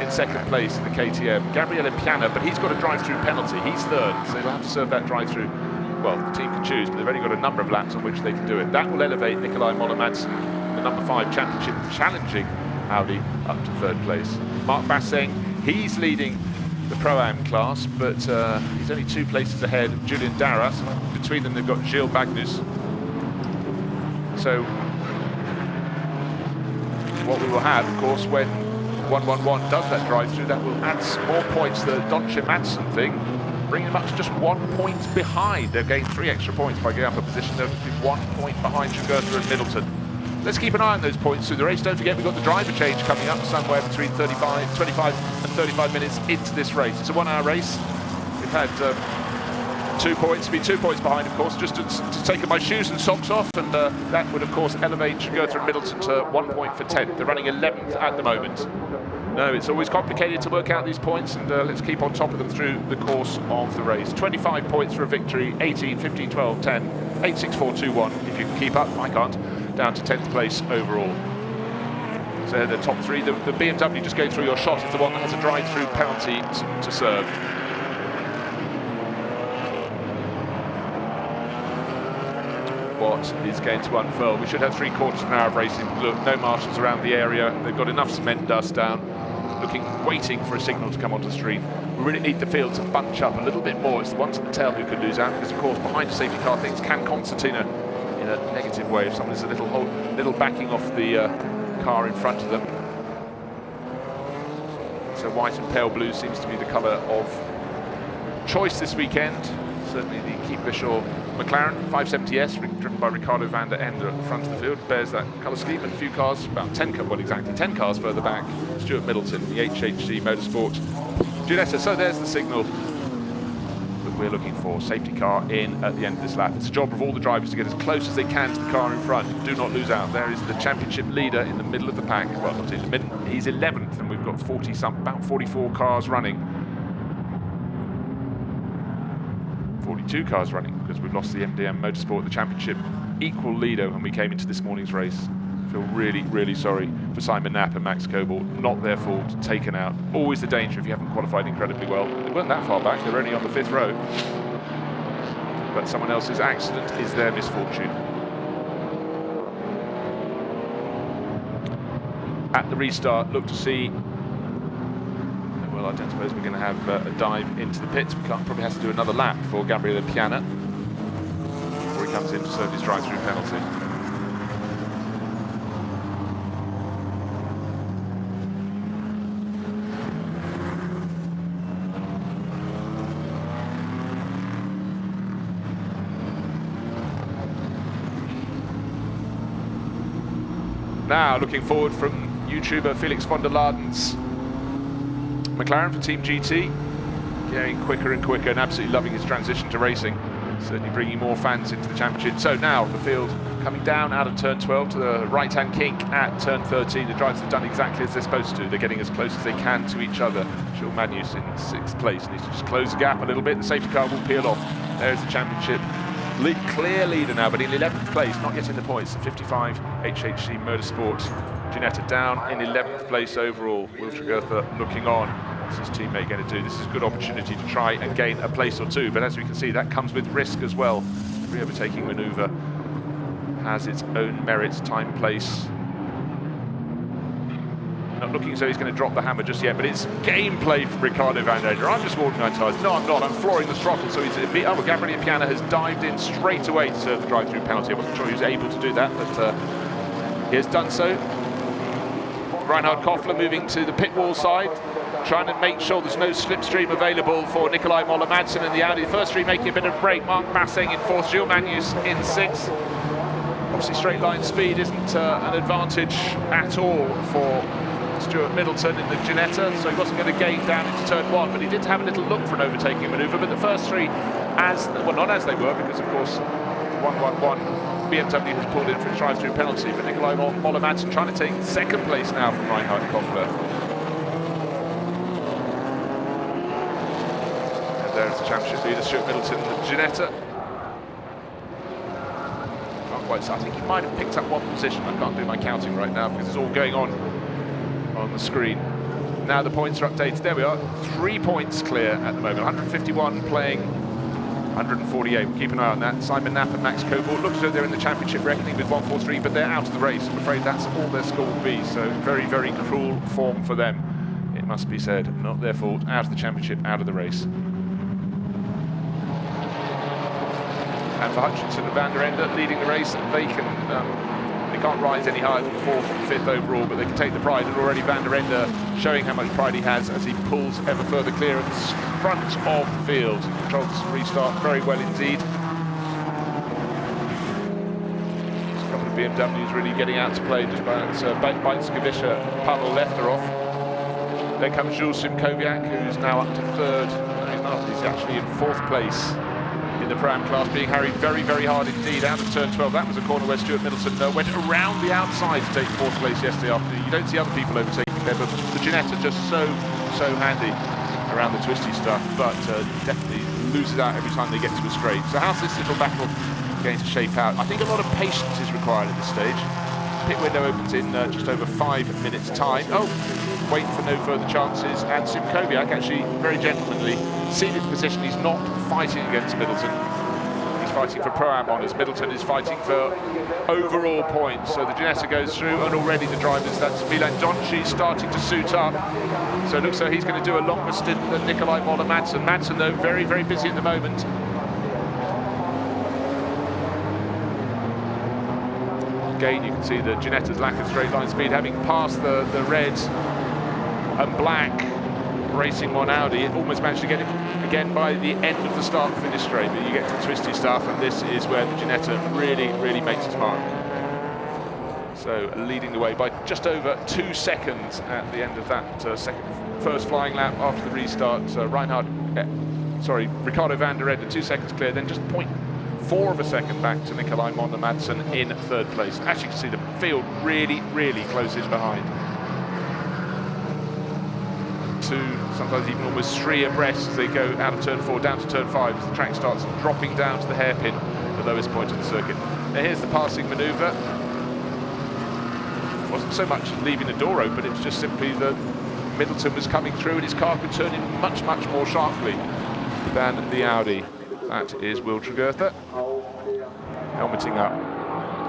Speaker 1: in second place in the KTM. Gabriele Piana, but he's got a drive-through penalty. He's third, so they'll have to serve that drive-through. Well, the team can choose, but they've only got a number of laps on which they can do it. That will elevate Nikolai Moller-Madsen, the number 5 championship, challenging Audi up to third place. Mark Basseng, he's leading the Pro-Am class, but he's only 2 places ahead of Julian Darras. Between them, they've got Gilles Bagnus. So, what we will have, of course, when 111 does that drive-through, that will add some more points. The Donche Madsen thing, bringing them up to just 1 point behind. They've gained 3 extra points by getting up a position. They'll be 1 point behind Jugurtha and Middleton. Let's keep an eye on those points through the race. Don't forget, we've got the driver change coming up somewhere between 25 and 35 minutes into this race. It's a 1-hour race. We've had 2 points. Been 2 points behind, of course, just to take my shoes and socks off, and that would, of course, elevate Jugurtha and Middleton to 1 point for 10th. They're running 11th at the moment. No, it's always complicated to work out these points, and let's keep on top of them through the course of the race. 25 points for a victory, 18, 15, 12, 10, 8, 6, 4, 2, 1. If you can keep up, I can't. Down to 10th place overall. So the top 3, the BMW just going through your shot is the one that has a drive-through penalty to serve. What is going to unfurl? We should have 3/4 of an hour of racing. Look, no marshals around the area. They've got enough cement dust down. Waiting for a signal to come onto the stream. We really need the field to bunch up a little bit more. It's the ones at the tail who could lose out, because of course behind the safety car things can concertina in a negative way if someone's a little backing off the car in front of them. So white and pale blue seems to be the colour of choice this weekend. Certainly the Keeper Shaw McLaren 570S, driven by Ricardo van der Ende at the front of the field, bears that colour scheme, and a few cars, about 10 cars further back, Stuart Middleton, the HHC Motorsport Ginetta. So there's the signal that we're looking for. Safety car in at the end of this lap. It's the job of all the drivers to get as close as they can to the car in front. Do not lose out. There is the championship leader in the middle of the pack. Well, not in the middle, he's 11th, and we've got about 44 cars running. 42 cars running, because we've lost the MDM Motorsport, the championship equal leader when we came into this morning's race. I feel really, really sorry for Simon Knapp and Max Coble. Not their fault, taken out. Always the danger if you haven't qualified incredibly well. They weren't that far back, they're only on the 5th row. But someone else's accident is their misfortune. At the restart, look to see. Well, I don't suppose we're going to have a dive into the pits. We probably have to do another lap for Gabriele Piana. comes in to serve his drive-through penalty. Now, looking forward from YouTuber Felix von der Laden's McLaren for Team GT, getting quicker and quicker and absolutely loving his transition to racing, certainly bringing more fans into the championship. So now the field coming down out of turn 12 to the right-hand kink at turn 13. The drivers have done exactly as they're supposed to. They're getting as close as they can to each other. Jules Magnus in 6th place needs to just close the gap a little bit. The safety car will peel off. There's the championship. Clear leader now, but in 11th place, not yet in the points. The 55 HHC Motorsport. Ginetta down in 11th place overall. Will Tregurtha looking on. What's his teammate going to do? This is a good opportunity to try and gain a place or two, but as we can see, that comes with risk as well. Every overtaking manoeuvre has its own merits, time, place. Not looking as though he's going to drop the hammer just yet, but it's gameplay from Ricardo van der Ende. I'm just walking on tyres. No, I'm not. I'm flooring the throttle. So Gabriele Piana has dived in straight away to serve the drive-through penalty. I wasn't sure he was able to do that, but he has done so. Reinhard Koffler moving to the pit wall side, trying to make sure there's no slipstream available for Nikolai Moller-Madsen and the Audi. The first three making a bit of a break. Mark Basseng in 4th, Gilles Magnus in 6th. Obviously, straight line speed isn't an advantage at all for Stuart Middleton in the Ginetta, so he wasn't going to gain down into turn 1, but he did have a little look for an overtaking manoeuvre. But the first three, not as they were, because of course 111 BMW has pulled in for a drive-through penalty, but Nikolai Moller-Madsen trying to take 2nd place now from Reinhard Koffler. And there's the championship leader, Stuart Middleton, the Ginetta. Not quite so. I think he might have picked up 1 position. I can't do my counting right now because it's all going on the screen. Now the points are updated. There we are. 3 points clear at the moment. 151 playing 148. We'll keep an eye on that. Simon Knapp and Max Coburn looks as though they're in the championship reckoning with 143, but they're out of the race. I'm afraid that's all their score will be. So very, very cruel form for them, it must be said. Not their fault. Out of the championship, out of the race. And for Hutchinson and van der Ende leading the race, they can't rise any higher than 4th and 5th overall, but they can take the pride. And already van der Ende showing how much pride he has as he pulls ever further clear at the front of the field. Controls the restart very well indeed. There's a couple of BMWs really getting out to play just by Bajnskovica, Pavel Lefterov. Then comes Jules Simkowiak, who's now up to 3rd. No, he's actually in 4th place in the Pro-Am class, being harried very, very hard indeed out of turn 12. That was a corner where Stuart Middleton went around the outside to take 4th place yesterday afternoon. You don't see other people overtaking there, but the Ginetta just so handy around the twisty stuff, but definitely loses out every time they get to a straight. So how's this little battle going to shape out? I think a lot of patience is required at this stage. Pit window opens in just over 5 minutes' time. Oh, waiting for no further chances, and Simkowiak actually very gentlemanly seen his position. He's not fighting against Middleton. He's fighting for Pro-Am honours. Middleton is fighting for overall points. So the Ginetta goes through, and already the drivers, that's Milan Donci starting to suit up. So it looks like he's going to do a longer stint than Nikolai Moller-Madsen. Madsen, though, very, very busy at the moment. Again, you can see the Ginetta's lack of straight line speed, having passed the red and black Racing One Audi. It almost managed to get it again by the end of the start-finish straight, but you get to twisty stuff, and this is where the Ginetta really, really makes its mark. So leading the way by just over 2 seconds at the end of that first flying lap after the restart. Ricardo van der Ende 2 seconds clear, then just 0.4 of a second back to Nikolai Moller-Madsen in 3rd place. As you can see, the field really, really close in behind. 2, sometimes even almost 3 abreast as they go out of turn 4 down to turn 5 as the track starts dropping down to the hairpin, the lowest point of the circuit. Now here's the passing manoeuvre. It wasn't so much leaving the door open, it was just simply that Middleton was coming through and his car could turn in much, much more sharply than the Audi. That is Will Tregurtha, helmeting up.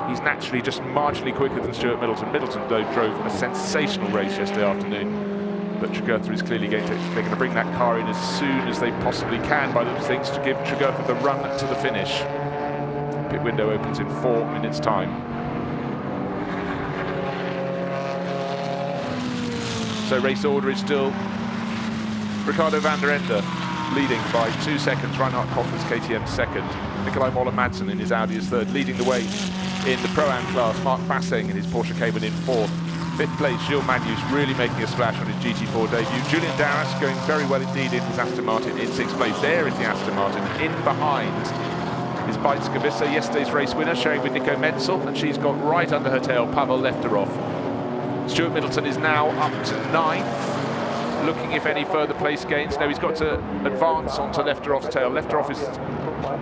Speaker 1: He's naturally just marginally quicker than Stuart Middleton. Middleton, though, drove a sensational race yesterday afternoon. But Tregurtha is clearly they're going to bring that car in as soon as they possibly can by those things to give Tregurtha the run to the finish. Pit window opens in 4 minutes' time. So race order is still Ricardo van der Ende leading by 2 seconds. Reinhard Koffler's KTM second. Nikolai Moller-Madsen in his Audi is third. Leading the way in the Pro-Am class, Mark Basseng in his Porsche Cayman in fourth. Fifth place, Gilles Magnus really making a splash on his GT4 debut. Julian Darras going very well indeed in his Aston Martin in sixth place. There is the Aston Martin. In behind is Beitz Gavissa, yesterday's race winner, sharing with Nico Menzel, and she's got right under her tail Pavel Lefterov. Stuart Middleton is now up to 9th, looking if any further place gains. No, he's got to advance onto Lefterov's tail. Lefterov is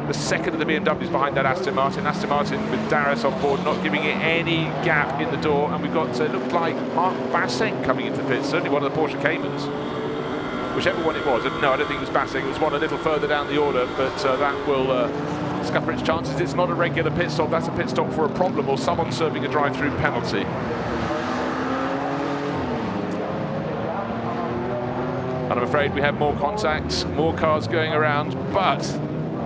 Speaker 1: the second of the BMWs behind that Aston Martin. Aston Martin with Darras on board, not giving it any gap in the door. And we've got, it looked like Mark Basseng coming into the pits, certainly one of the Porsche Caymans. Whichever one it was. No, I don't think it was Basseng. It was one a little further down the order, but that will scupper its chances. It's not a regular pit stop. That's a pit stop for a problem or someone serving a drive-through penalty. And I'm afraid we have more contacts, more cars going around, but,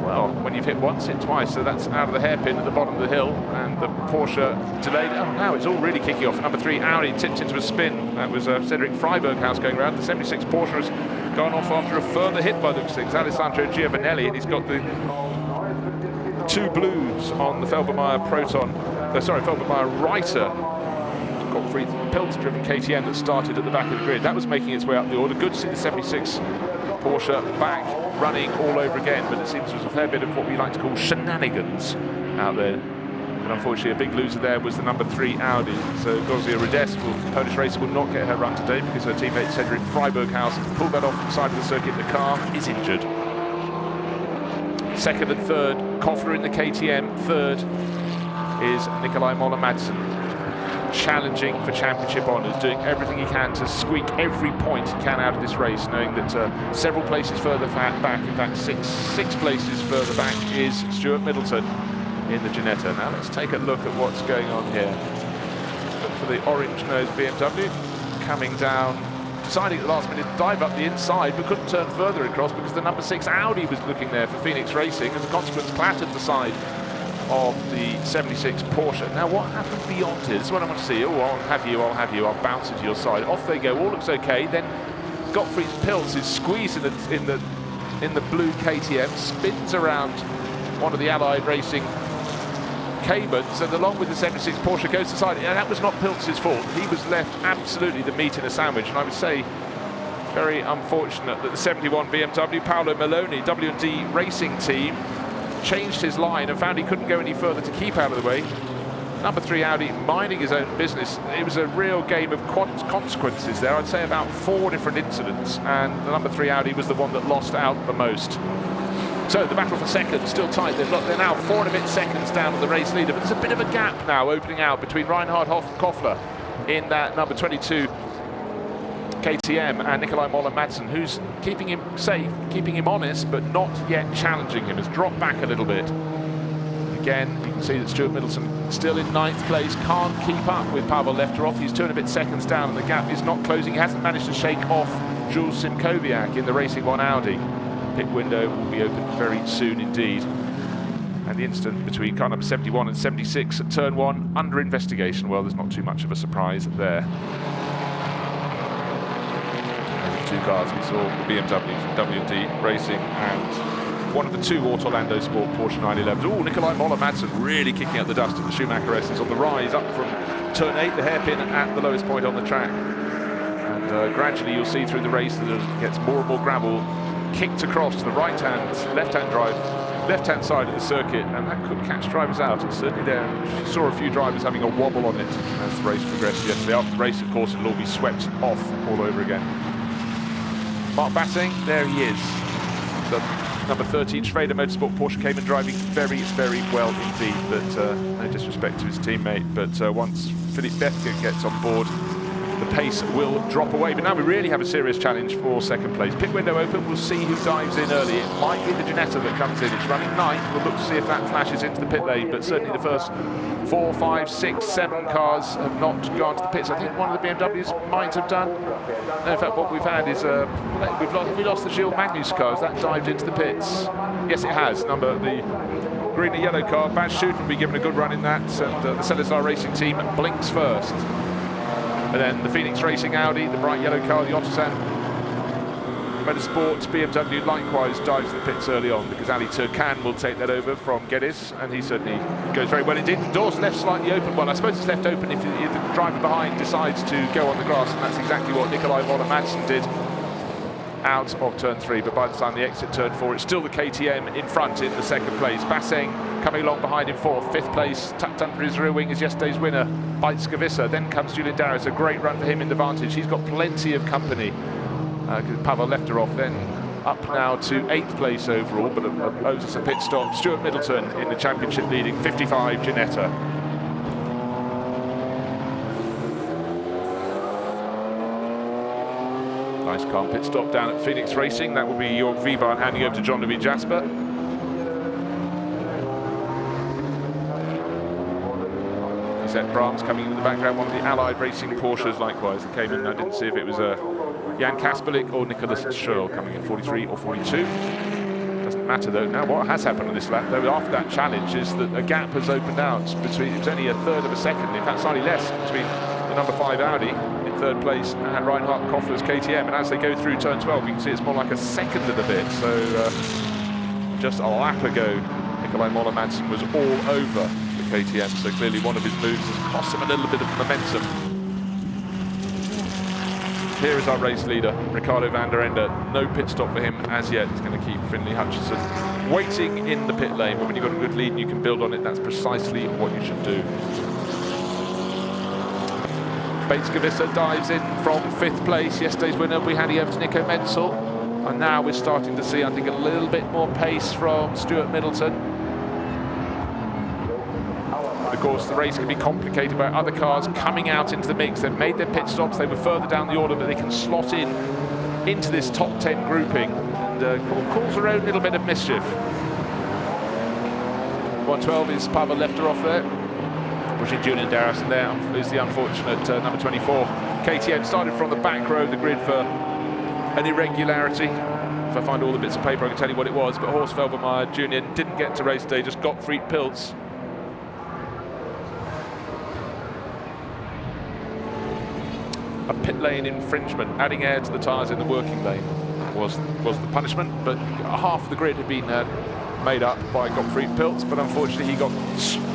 Speaker 1: well, when you've hit once, hit twice, so that's out of the hairpin at the bottom of the hill, and the Porsche delayed. Oh, now it's all really kicking off. Number 3, Audi, tipped into a spin. That was Cedric Freiberghaus going around. The 76 Porsche has gone off after a further hit by the things. Alessandro Giovanelli, and he's got the 2 blues on the Felbermeyer Proton, Felbermeyer Reiter. Gottfried Pilz-driven KTM that started at the back of the grid. That was making its way up the order. Good to see the 76 Porsche back running all over again, but it seems there was a fair bit of what we like to call shenanigans out there. And unfortunately, a big loser there was the number 3 Audi. So Gozia Rodest, Polish racer, will not get her run today because her teammate Cedric Freiberghaus has pulled that off the side of the circuit. The car is injured. Second and third, Koffler in the KTM. Third is Nikolai Moller-Madsen, challenging for championship honours, doing everything he can to squeak every point he can out of this race, knowing that several places further back, in fact six places further back, is Stuart Middleton in the Ginetta. Now let's take a look at what's going on here. Look for the orange-nosed BMW coming down, deciding at the last minute to dive up the inside, but couldn't turn further across because the number 6 Audi was looking there for Phoenix Racing. As a consequence, clattered the side of the 76 Porsche. Now what happened beyond here? This is what I want to see. Oh, I'll have you, I'll bounce into your side. Off they go, all looks okay. Then Gottfried Pilz is squeezed in the blue KTM, spins around one of the Allied Racing Caymans, and along with the 76 Porsche goes to the side. And that was not Pilz's fault. He was left absolutely the meat in a sandwich, and I would say very unfortunate that the 71 BMW, Paolo Maloney, W&D Racing team, changed his line and found he couldn't go any further to keep out of the way. Number 3 Audi minding his own business. It was a real game of consequences there. I'd say about 4 different incidents, and the number 3 Audi was the one that lost out the most. So the battle for second, still tight. They're now 4 and a bit seconds down on the race leader, but there's a bit of a gap now opening out between Reinhard Koffler in that number 22 KTM and Nikolai Moller-Madsen, who's keeping him safe, keeping him honest, but not yet challenging him. Has dropped back a little bit. Again, you can see that Stuart Middleton still in 9th place, can't keep up with Pavel Lefterov. He's 2 and a bit seconds down, and the gap is not closing. He hasn't managed to shake off Jules Simkowiak in the Racing 1 Audi. Pit window will be open very soon indeed. And the incident between car number 71 and 76 at turn 1 under investigation. Well, there's not too much of a surprise there. 2 cars we saw, the BMW from W&D Racing and one of the 2 Autolando Sport Porsche 911s. Oh, Nikolai Moller-Madsen really kicking up the dust at the Schumacher S is on the rise up from turn 8, the hairpin at the lowest point on the track. And gradually you'll see through the race that it gets more and more gravel kicked across to the left-hand side of the circuit, and that could catch drivers out. It's certainly there. She saw a few drivers having a wobble on it as the race progressed yesterday. After the race, of course, it'll all be swept off all over again. Mark Basseng, there he is. The number 13 Schrader Motorsport Porsche Cayman driving very, very well indeed, but no disrespect to his teammate, but once Philippe Bethke gets on board, the pace will drop away. But now we really have a serious challenge for second place. Pit window open, we'll see who dives in early. It might be the Ginetta that comes in. It's running 9th. We'll look to see if that flashes into the pit lane, but certainly the first 4, 5, 6, 7 cars have not gone to the pits. I think one of the BMWs might have done. No, in fact, what we've had is we lost the Gilles Magnus cars. That dived into the pits. Yes, it has. The green and yellow car. Baz Schuten will be given a good run in that, and the Celestar Racing team blinks first. And then the Phoenix Racing Audi, the bright yellow car, the Otosan Motorsport BMW likewise dives to the pits early on, because Ali Turkan will take that over from Geddes, and he certainly goes very well indeed. The door's left slightly open. Well, I suppose it's left open if the driver behind decides to go on the grass, and that's exactly what Nikolai Moller-Madsen did out of turn 3. But by the time the exit turn 4, it's still the KTM in front in the second place. Basseng coming along behind in 4th. 5th place, tucked under his rear wing is yesterday's winner, Bite Skavissa. Then comes Julian Darris, a great run for him in the Vantage. He's got plenty of company. Pavel left her off, then up now to 8th place overall, but owes us a pit stop. Stuart Middleton in the championship leading, 55 Ginetta. Nice calm pit stop down at Phoenix Racing. That will be Jörg Wiebahn handing over to John Louis Jasper. Set Brahms coming in the background, one of the Allied Racing Porsches likewise that came in. I didn't see if it was Jan Kasperlik or Nicholas Schurl coming in 43 or 42. Doesn't matter though. Now what has happened on this lap though after that challenge is that a gap has opened out between, it was only a third of a second, in fact slightly less, between the number 5 Audi in 3rd place and Reinhard Koffler's KTM, and as they go through turn 12 you can see it's more like a second and a bit. So just a lap ago Nikolai Moller-Madsen was all over KTM, so clearly one of his moves has cost him a little bit of momentum. Here is our race leader, Ricardo van der Ende. No pit stop for him as yet. He's going to keep Finlay Hutchinson waiting in the pit lane, but when you've got a good lead and you can build on it, that's precisely what you should do. Bates Skavissa dives in from 5th place. Yesterday's winner, we handed over to Nico Menzel, and now we're starting to see, I think, a little bit more pace from Stuart Middleton. Of course, the race can be complicated by other cars coming out into the mix. They've made their pit stops, they were further down the order, but they can slot in into this top 10 grouping and cause their own little bit of mischief. 112 is Pavel left her off there, pushing Julian Darris, and there is the unfortunate number 24. KTM started from the back row of the grid for an irregularity. If I find all the bits of paper, I can tell you what it was, but Horst Felbermeyer Jr. didn't get to race day, just Gottfried Pilz. A pit lane infringement, adding air to the tyres in the working lane was the punishment, but half of the grid had been made up by Gottfried Pilz, but unfortunately he got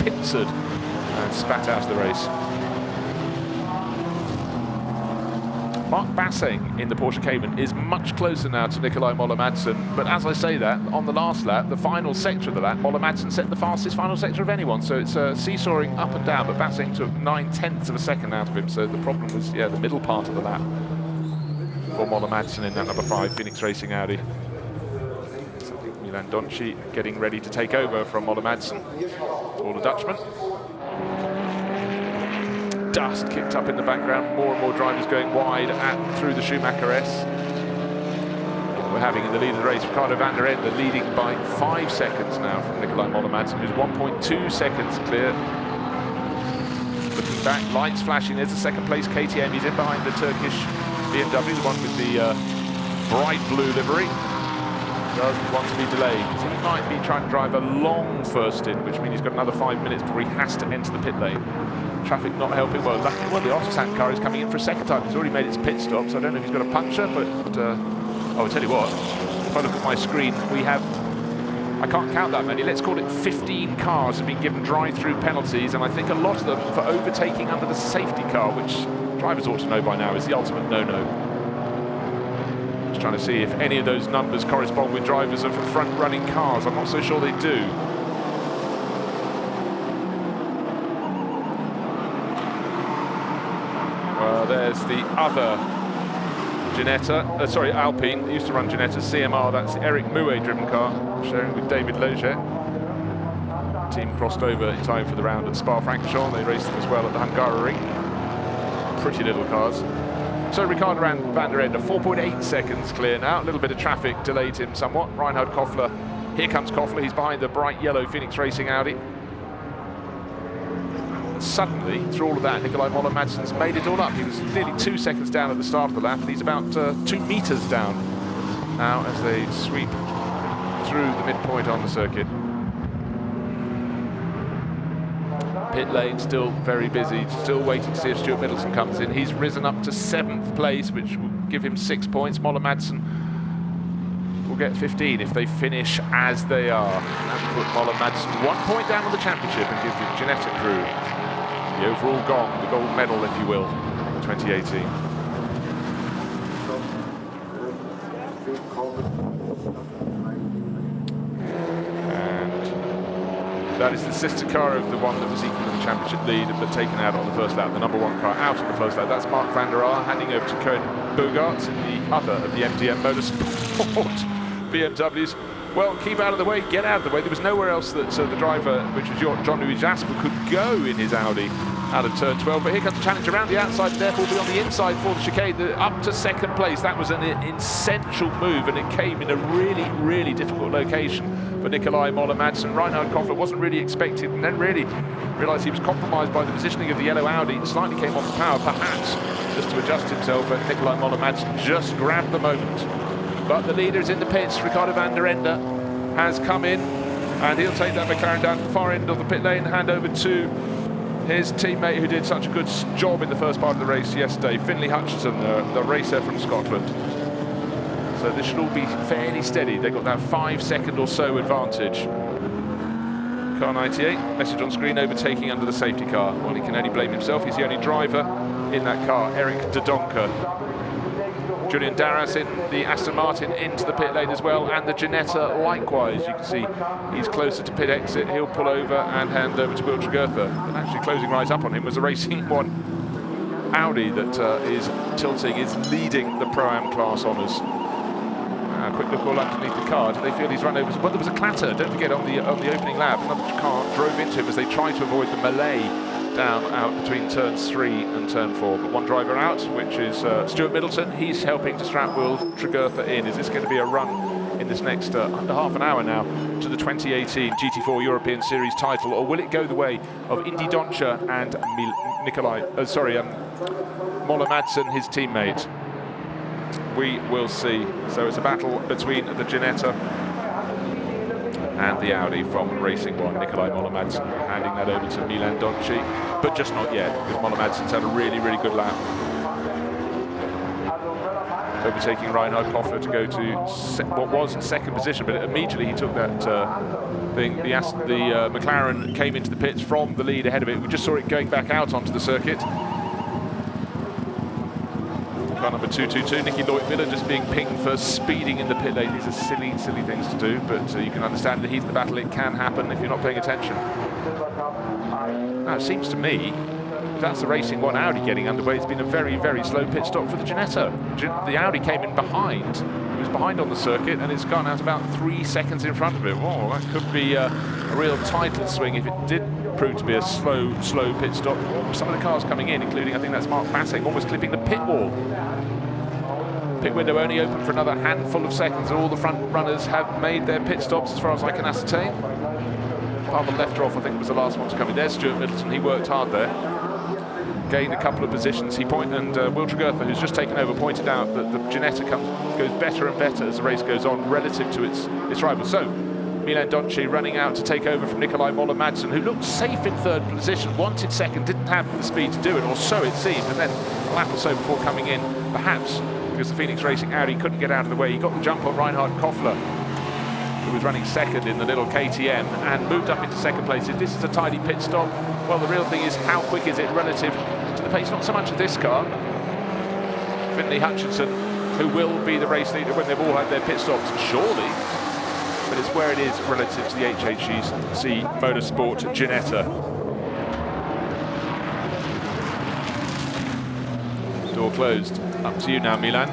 Speaker 1: pincered and spat out of the race. Mark Basseng in the Porsche Cayman is much closer now to Nikolai Moller-Madsen, but as I say that, on the last lap, the final sector of the lap, Moller-Madsen set the fastest final sector of anyone, so it's seesawing up and down, but Basseng took 9/10 of a second out of him, so the problem was, yeah, the middle part of the lap for Moller-Madsen in that number 5 Phoenix Racing Audi. So I think Milan Donci getting ready to take over from Moller-Madsen, or the Dutchman. Dust kicked up in the background, more and more drivers going wide through the Schumacher S. We're having in the lead of the race Ricardo van der Ende leading by 5 seconds now from Nikolai Moller-Madsen, who's 1.2 seconds clear. Looking back, lights flashing, there's the 2nd place KTM, he's in behind the Turkish BMW, the one with the bright blue livery. Doesn't want to be delayed, because he might be trying to drive a long first stint, which means he's got another 5 minutes before he has to enter the pit lane. Traffic not helping well. The Otosan car is coming in for a 2nd time. It's already made its pit stop, so I don't know if he's got a puncture, but I'll tell you what, if I look at my screen, we have, I can't count that many, let's call it 15 cars have been given drive-through penalties, and I think a lot of them for overtaking under the safety car, which drivers ought to know by now is the ultimate no-no. Just trying to see if any of those numbers correspond with drivers of front-running cars. I'm not so sure they do. There's the other Ginetta, sorry, Alpine. They used to run Ginetta's CMR. That's the Eric Mouet driven car, sharing with David Loget. Team crossed over in time for the round at Spa-Francorchamps. They raced them as well at the Nürburgring. Pretty little cars. So Ricardo van der Ende, 4.8 seconds clear now. A little bit of traffic delayed him somewhat. Reinhard Koffler, here comes Koffler. He's behind the bright yellow Phoenix Racing Audi. Suddenly, through all of that, Nikolai Moller-Madsen's made it all up. He was nearly 2 seconds down at the start of the lap, and he's about 2 meters down now as they sweep through the midpoint on the circuit. pit lane, still very busy, still waiting to see if Stuart Middleton comes in. He's risen up to 7th place, which will give him 6 points. Moller Madsen will get 15 if they finish as they are. That will put Moller Madsen 1 point down on the championship and give the Ginetta crew the overall gong, the gold medal, if you will, for 2018. That is the sister car of the one that was equal in the championship lead but taken out on the first lap. The number 1 car out on the first lap. That's Mark van der Aar handing over to Koen Bogaerts in the other of the MDM Motorsport BMWs. Well, keep out of the way, get out of the way. There was nowhere else that the driver, which was Jean-Louis Jasper, could go in his Audi out of turn 12. But here comes the challenge around the outside, and therefore be on the inside for the chicane. Up to 2nd place. That was an essential move, and it came in a really, really difficult location for Nikolai Moller Madsen. Reinhard Koffler wasn't really expected, and then really realised he was compromised by the positioning of the yellow Audi. Slightly came off the power, perhaps just to adjust himself, and Nikolai Moller Madsen just grabbed the moment. But the leader is in the pits. Ricardo van der Ende has come in, and he'll take that McLaren down to the far end of the pit lane, hand over to his teammate who did such a good job in the first part of the race yesterday, Finlay Hutchinson, the racer from Scotland. So this should all be fairly steady. They've got that 5-second or so advantage. Car 98, message on screen, overtaking under the safety car. Well, he can only blame himself. He's the only driver in that car, Eric de Donker. Julian Darras in the Aston Martin into the pit lane as well, and the Ginetta likewise. You can see he's closer to pit exit. He'll pull over and hand over to Will Tregurtha. But actually closing right up on him was a Racing 1 Audi that is tilting, is leading the Pro-Am class honours. A quick look all underneath the car. Do they feel he's run over? Well, there was a clatter. Don't forget, on the opening lap, another car drove into him as they tried to avoid the melee down out between turns 3 and turn 4. But one driver out, which is Stuart Middleton. He's helping to strap Will Tregurtha in. Is this going to be a run in this next under half an hour now to the 2018 GT4 European Series title, or will it go the way of Indy Dontje and Moller Madsen, his teammate? We will see. So it's a battle between the Ginetta and the Audi from Racing 1. Nikolai Moller Madsen handing that over to Milan Dontje, but just not yet, because Moller Madsen's had a really, really good lap. Overtaking Reinhard Koffler to go to what was 2nd position, but immediately he took that thing. The McLaren came into the pits from the lead ahead of it. We just saw it going back out onto the circuit. Car number 222, Nicky Lloyd-Miller just being pinged for speeding in the pit lane. These are silly, silly things to do, but you can understand the heat of the battle. It can happen if you're not paying attention. Now, it seems to me, if that's the Racing 1 Audi getting underway, it's been a very, very slow pit stop for the Ginetta. The Audi came in behind. It was behind on the circuit, and it's gone out about 3 seconds in front of it. Oh, that could be a real title swing if it did prove to be a slow pit stop. Some of the cars coming in, including, I think that's Mark Bassing, almost clipping the pit wall. Pit window only open for another handful of seconds. All the front runners have made their pit stops as far as I can ascertain. Pavel Lefteroff, I think, was the last one to come in. There's Stuart Middleton. He worked hard there. Gained a couple of positions. Will Tregurtha, who's just taken over, pointed out that the Ginetta goes better and better as the race goes on relative to its rivals. So Milan Dontje running out to take over from Nikolai Moller Madsen, who looked safe in 3rd position, wanted 2nd, didn't have the speed to do it, or so it seemed, and then a lap or so before coming in, perhaps because the Phoenix Racing Audi couldn't get out of the way. He got the jump on Reinhard Koffler, who was running 2nd in the little KTM, and moved up into 2nd place. If this is a tidy pit stop, well, the real thing is how quick is it relative to the pace, not so much of this car. Finlay Hutchinson, who will be the race leader when they've all had their pit stops, surely, but it's where it is relative to the HHC Motorsport Ginetta. Door closed. Up to you now, Milan.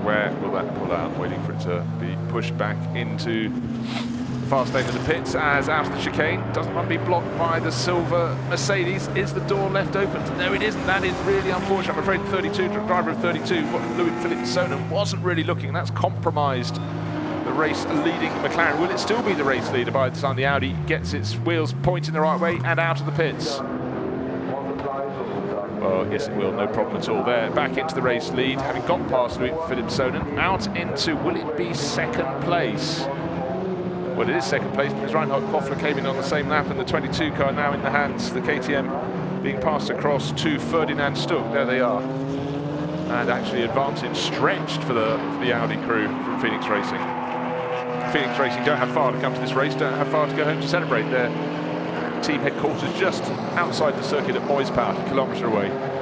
Speaker 1: Where will that pull out? Waiting for it to be pushed back into the fast lane of the pits as out of the chicane. Doesn't want to be blocked by the silver Mercedes. Is the door left open? No, it isn't. That is really unfortunate. I'm afraid the 32 driver of 32, Louis-Philippe Sonnen, wasn't really looking. That's compromised the race leading McLaren. Will it still be the race leader by the time the Audi gets its wheels pointing the right way and out of the pits? Oh, yes, it will, no problem at all there. Back into the race lead, having gone past Louis-Philippe Sonnen, out into, will it be 2nd place? Well, it is second place because Reinhard Koffler came in on the same lap, and the 22 car now in the hands, the KTM being passed across to Ferdinand Stuck. There they are. And actually advantage stretched for the Audi crew from Phoenix Racing. Phoenix Racing don't have far to come to this race, don't have far to go home to celebrate. Their team headquarters just outside the circuit at Moispath, a kilometre away.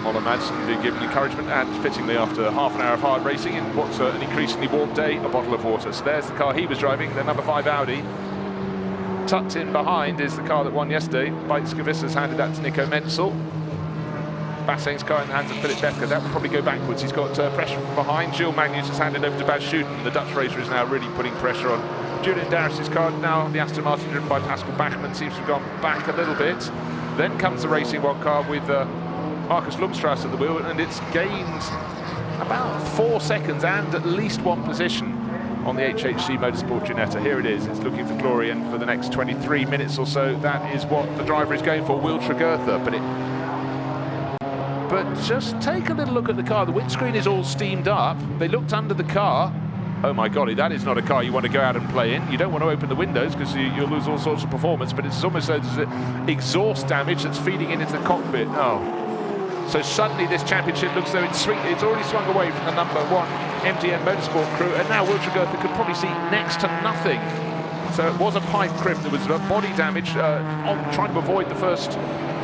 Speaker 1: Moller Madsen being given encouragement, and fittingly after half an hour of hard racing in what's an increasingly warm day, a bottle of water. So there's the car he was driving, the number 5 Audi. Tucked in behind is the car that won yesterday. Bike-Skavissa's handed that to Nico Menzel. Bassain's car in the hands of Philip Bethke. That will probably go backwards. He's got pressure from behind. Gilles Magnus has handed over to Bas Schuten. The Dutch racer is now really putting pressure on Julian Darris's car. Now the Aston Martin driven by Pascal Bachmann seems to have gone back a little bit. Then comes the Racing One car with Markus Lundstrasse at the wheel, and it's gained about 4 seconds and at least 1 position on the HHC Motorsport Ginetta. Here it is. It's looking for glory, and for the next 23 minutes or so, that is what the driver is going for, Will Tregurtha. But just take a little look at the car. The windscreen is all steamed up. They looked under the car. Oh my golly, that is not a car you want to go out and play in. You don't want to open the windows because you'll lose all sorts of performance, but it's almost like there's exhaust damage that's feeding into the cockpit. Oh. So suddenly this championship looks though it's already swung away from the number 1 MTN Motorsport crew, and now Will Tregurtha could probably see next to nothing. So it was a pipe crimp, there was body damage on trying to avoid the first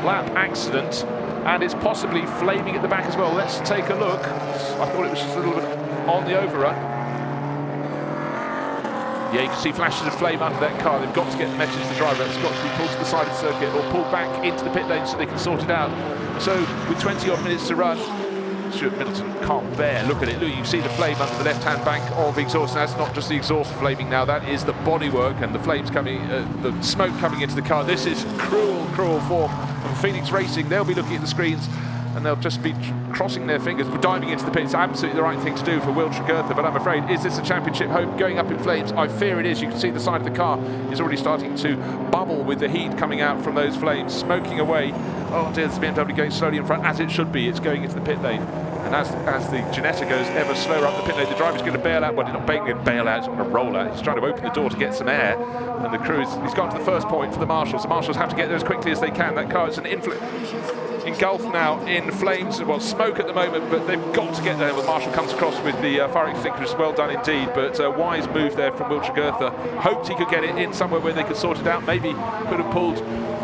Speaker 1: lap accident, and it's possibly flaming at the back as well. Let's take a look. I thought it was just a little bit on the overrun. Yeah, you can see flashes of flame under that car. They've got to get the message to the driver. It's got to be pulled to the side of the circuit or pulled back into the pit lane so they can sort it out. So with 20 odd minutes to run, Stuart Middleton can't bear. Look at it. Look, you can see the flame under the left-hand bank of exhaust. And that's not just the exhaust flaming now. That is the bodywork and the flames coming, the smoke coming into the car. This is cruel, cruel form of Phoenix Racing. They'll be looking at the screens and they'll just be crossing their fingers, diving into the pit. It's absolutely the right thing to do for Will Tregurtha, but I'm afraid, is this a championship hope going up in flames? I fear it is. You can see the side of the car is already starting to bubble with the heat coming out from those flames, smoking away. Oh dear, the BMW going slowly in front, as it should be. It's going into the pit lane. And as the Ginetta goes ever slower up the pit lane, the driver's going to bail out. Well, he's not going to bail out, he's going to roll out. He's trying to open the door to get some air. And the crew he's got to the first point for the marshals. The marshals have to get there as quickly as they can. That car is engulfed now in flames, well, smoke at the moment, but they've got to get there. The marshal comes across with the fire extinguishers. Well done indeed, but wise move there from Will Tregurtha. Hoped he could get it in somewhere where they could sort it out. Maybe could have pulled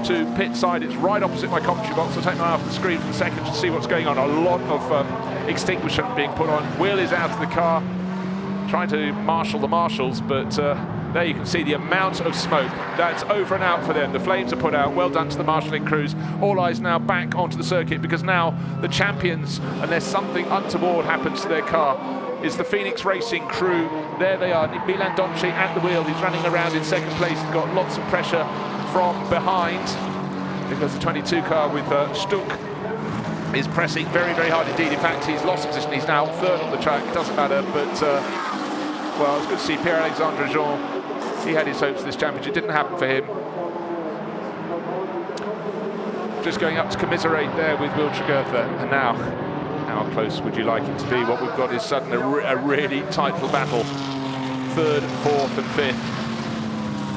Speaker 1: to pit side. It's right opposite my commentary box. I'll take my eye off the screen for a second to see what's going on. A lot of extinguisher being put on. Will is out of the car, trying to marshal the marshals, but there you can see the amount of smoke. That's over and out for them. The flames are put out. Well done to the marshalling crews. All eyes now back onto the circuit, because now the champions, unless something untoward happens to their car, is the Phoenix Racing crew. There they are. Milan Doncic at the wheel. He's running around in second place. He's got lots of pressure from behind, because the 22 car with Stuck is pressing very, very hard indeed. In fact, he's lost position. He's now third on the track. It doesn't matter, but well, it's good to see Pierre-Alexandre Jean. He had his hopes for this championship. Didn't happen for him. Just going up to commiserate there with Will Tregurtha. And now, how close would you like it to be? What we've got is suddenly a really tight little battle. Third, fourth and fifth.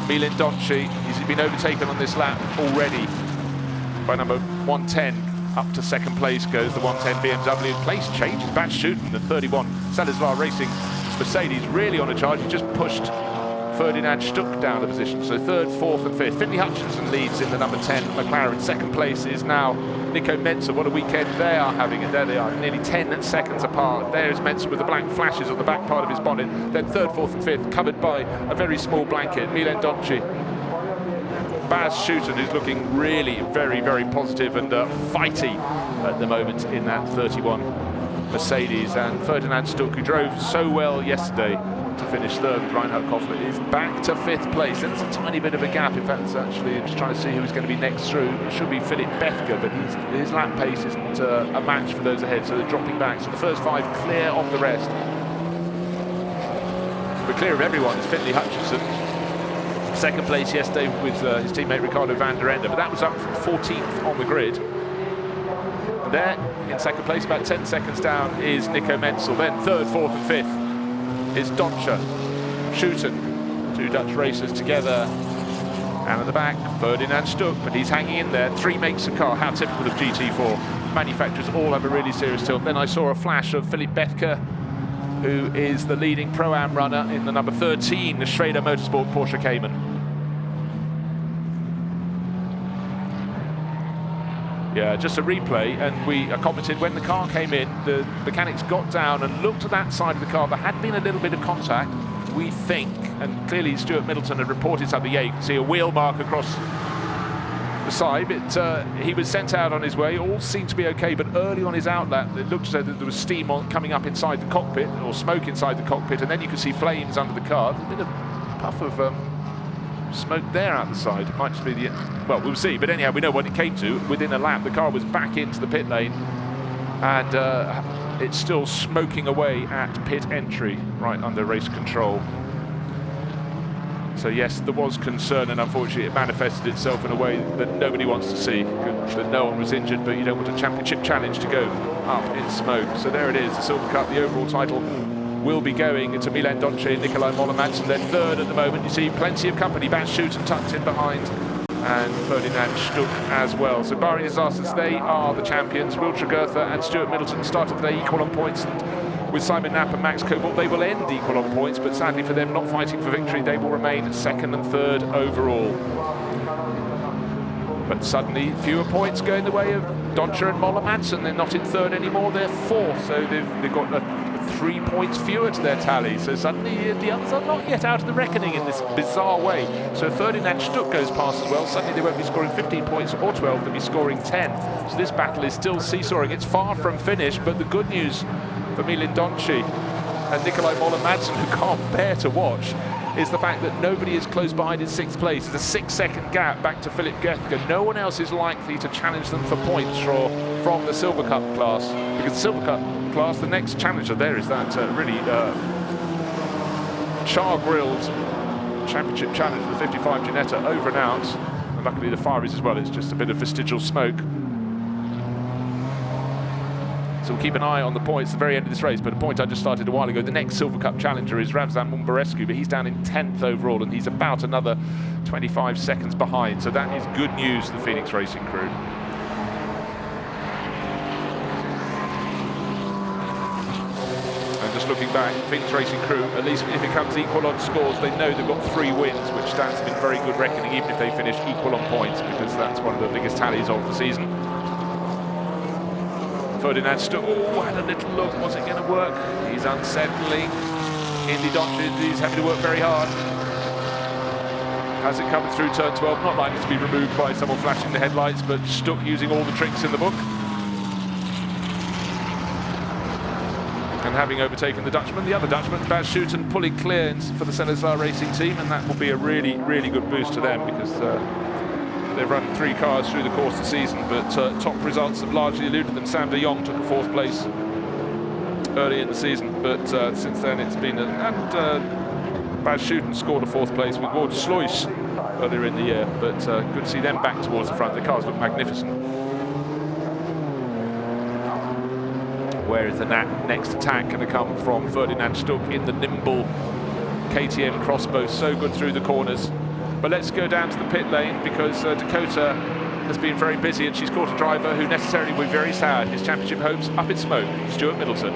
Speaker 1: Milan Doncic, he's been overtaken on this lap already by number 110. Up to second place goes the 110 BMW. Place changes. Bas Schuten, the 31 Salazar Racing Mercedes, really on a charge. He just pushed Ferdinand Stuck down a position. So third, fourth and fifth. Finley Hutchinson leads in the number 10 McLaren. Second place is now Nico Menzel. What a weekend they are having. And there they are, nearly 10 seconds apart. There is Menzel with the black flashes on the back part of his bonnet. Then third, fourth and fifth, covered by a very small blanket. Milan Doncic. Bas Schuten, who's looking really very, very positive and fighty at the moment in that 31 Mercedes. And Ferdinand Stuck, who drove so well yesterday to finish third with Reinhard Koffler, is back to fifth place. There's a tiny bit of a gap. In fact, it's actually just trying to see who's going to be next through. It should be Philip Bethke, but his lap pace isn't a match for those ahead, so they're dropping back. So the first five clear of the rest. But clear of everyone is Finley Hutchinson. Second place yesterday with his teammate Ricardo van der Ende, but that was up from 14th on the grid. And there, in second place, about 10 seconds down, is Nico Menzel. Then third, fourth and fifth. is Doncher, Schouten, 2 Dutch racers together. And at the back, Ferdinand Stuck, but he's hanging in there. 3 makes a car, how typical of GT4. Manufacturers all have a really serious tilt. Then I saw a flash of Philipp Bethke, who is the leading Pro-Am runner in the number 13, the Schrader Motorsport Porsche Cayman. Yeah, just a replay, and we commented when the car came in, the mechanics got down and looked at that side of the car. There had been a little bit of contact, we think, and clearly Stuart Middleton had reported something. Yeah, you can see a wheel mark across the side. He was sent out on his way. All seemed to be okay, but early on his outlet, it looked as though there was steam coming up inside the cockpit, or smoke inside the cockpit, and then you could see flames under the car. There's a bit of puff of smoke there out the side. It might just be well, we'll see. But anyhow, we know what it came to. Within a lap, the car was back into the pit lane, and it's still smoking away at pit entry, right under race control. So yes, there was concern, and unfortunately it manifested itself in a way that nobody wants to see. That no one was injured, but you don't want a championship challenge to go up in smoke. So there it is, the Silver Cup, the overall title will be going to Milan Donche and Nikolai Moller-Madsen. They're third at the moment. You see plenty of company. Bas Schouten tucked in behind, and Ferdinand Stuck as well. So barring disasters, they are the champions. Will Tregurtha and Stuart Middleton started today equal on points, and with Simon Knapp and Max Cobalt, they will end equal on points, but sadly for them, not fighting for victory, they will remain second and third overall. But suddenly, fewer points going the way of Doncher and Moller-Madsen. They're not in third anymore, they're fourth, so they've got 3 points fewer to their tally. So suddenly the others are not yet out of the reckoning in this bizarre way. So Ferdinand Stuck goes past as well. Suddenly they won't be scoring 15 points or 12, they'll be scoring 10. So this battle is still seesawing. It's far from finished, but the good news for Milan Donchi and Nikolai Moller-Madsen, who can't bear to watch, is the fact that nobody is close behind in 6th place. There's a 6-second gap back to Philipp Bethke. No one else is likely to challenge them for points from the Silver Cup class, because the Silver Cup class, the next challenger there is that really char-grilled championship challenge, the 55 Ginetta, over and out. And luckily the fire is as well, it's just a bit of vestigial smoke. So we'll keep an eye on the points at the very end of this race. But a point I just started a while ago, the next Silver Cup challenger is Ravzan Mumbarescu, but he's down in 10th overall, and he's about another 25 seconds behind. So that is good news to the Phoenix Racing crew. And just looking back, Phoenix Racing crew, at least if it comes equal on scores, they know they've got 3 wins, which stands in very good reckoning, even if they finish equal on points, because that's one of the biggest tallies of the season. Ferdinand Stuck, had a little look, was it going to work? He's unsettling. Indy Donchi is having to work very hard. Has it come through turn 12? Not likely to be removed by someone flashing the headlights, but Stuck using all the tricks in the book. And having overtaken the Dutchman, the other Dutchman, Bas Schouten, pulling clear for the Celestar Racing team, and that will be a really, really good boost to them, because they've run 3 cars through the course of the season, but top results have largely eluded them. Sam de Jong took a 4th place early in the season, but since then it's been Bas Schouten scored a 4th place with Wout Sluis earlier in the year, but good to see them back towards the front. The cars look magnificent. Where is the next attack going to come from? Ferdinand Stuck in the nimble KTM crossbow, so good through the corners. But let's go down to the pit lane, because Dakota has been very busy, and she's caught a driver who necessarily will be very sad. His championship hopes up in smoke. Stuart Middleton.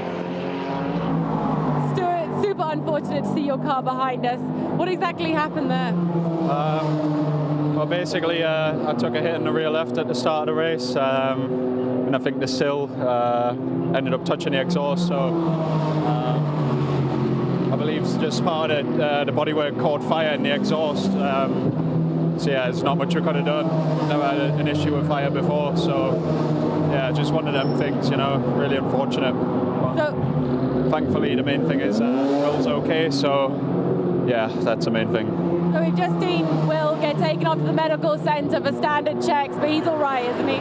Speaker 2: Stuart, super unfortunate to see your car behind us. What exactly happened there?
Speaker 6: Well, basically, I took a hit in the rear left at the start of the race, and I think the sill ended up touching the exhaust. So I believe just part of the bodywork caught fire in the exhaust. So yeah, there's not much we could have done. Never had an issue with fire before, so yeah, just one of them things, you know, really unfortunate. But thankfully, the main thing is Will's okay, so yeah, that's the main thing.
Speaker 2: So we've just seen Will get taken off to the medical centre for standard checks, but he's all right, isn't he?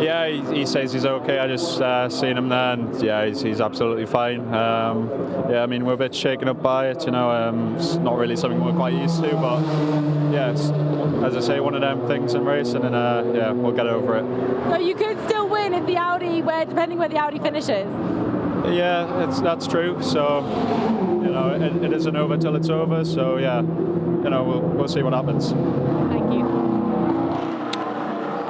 Speaker 6: Yeah, he says he's okay. I just seen him there, and yeah, he's absolutely fine. Yeah, I mean, we're a bit shaken up by it, you know. It's not really something we're quite used to, but yeah, it's, as I say, one of them things in racing, and yeah, we'll get over it.
Speaker 2: So you could still win if the Audi, depending where the Audi finishes.
Speaker 6: Yeah, that's true. So you know, it isn't over till it's over. So yeah, you know, we'll see what happens.
Speaker 2: Thank you.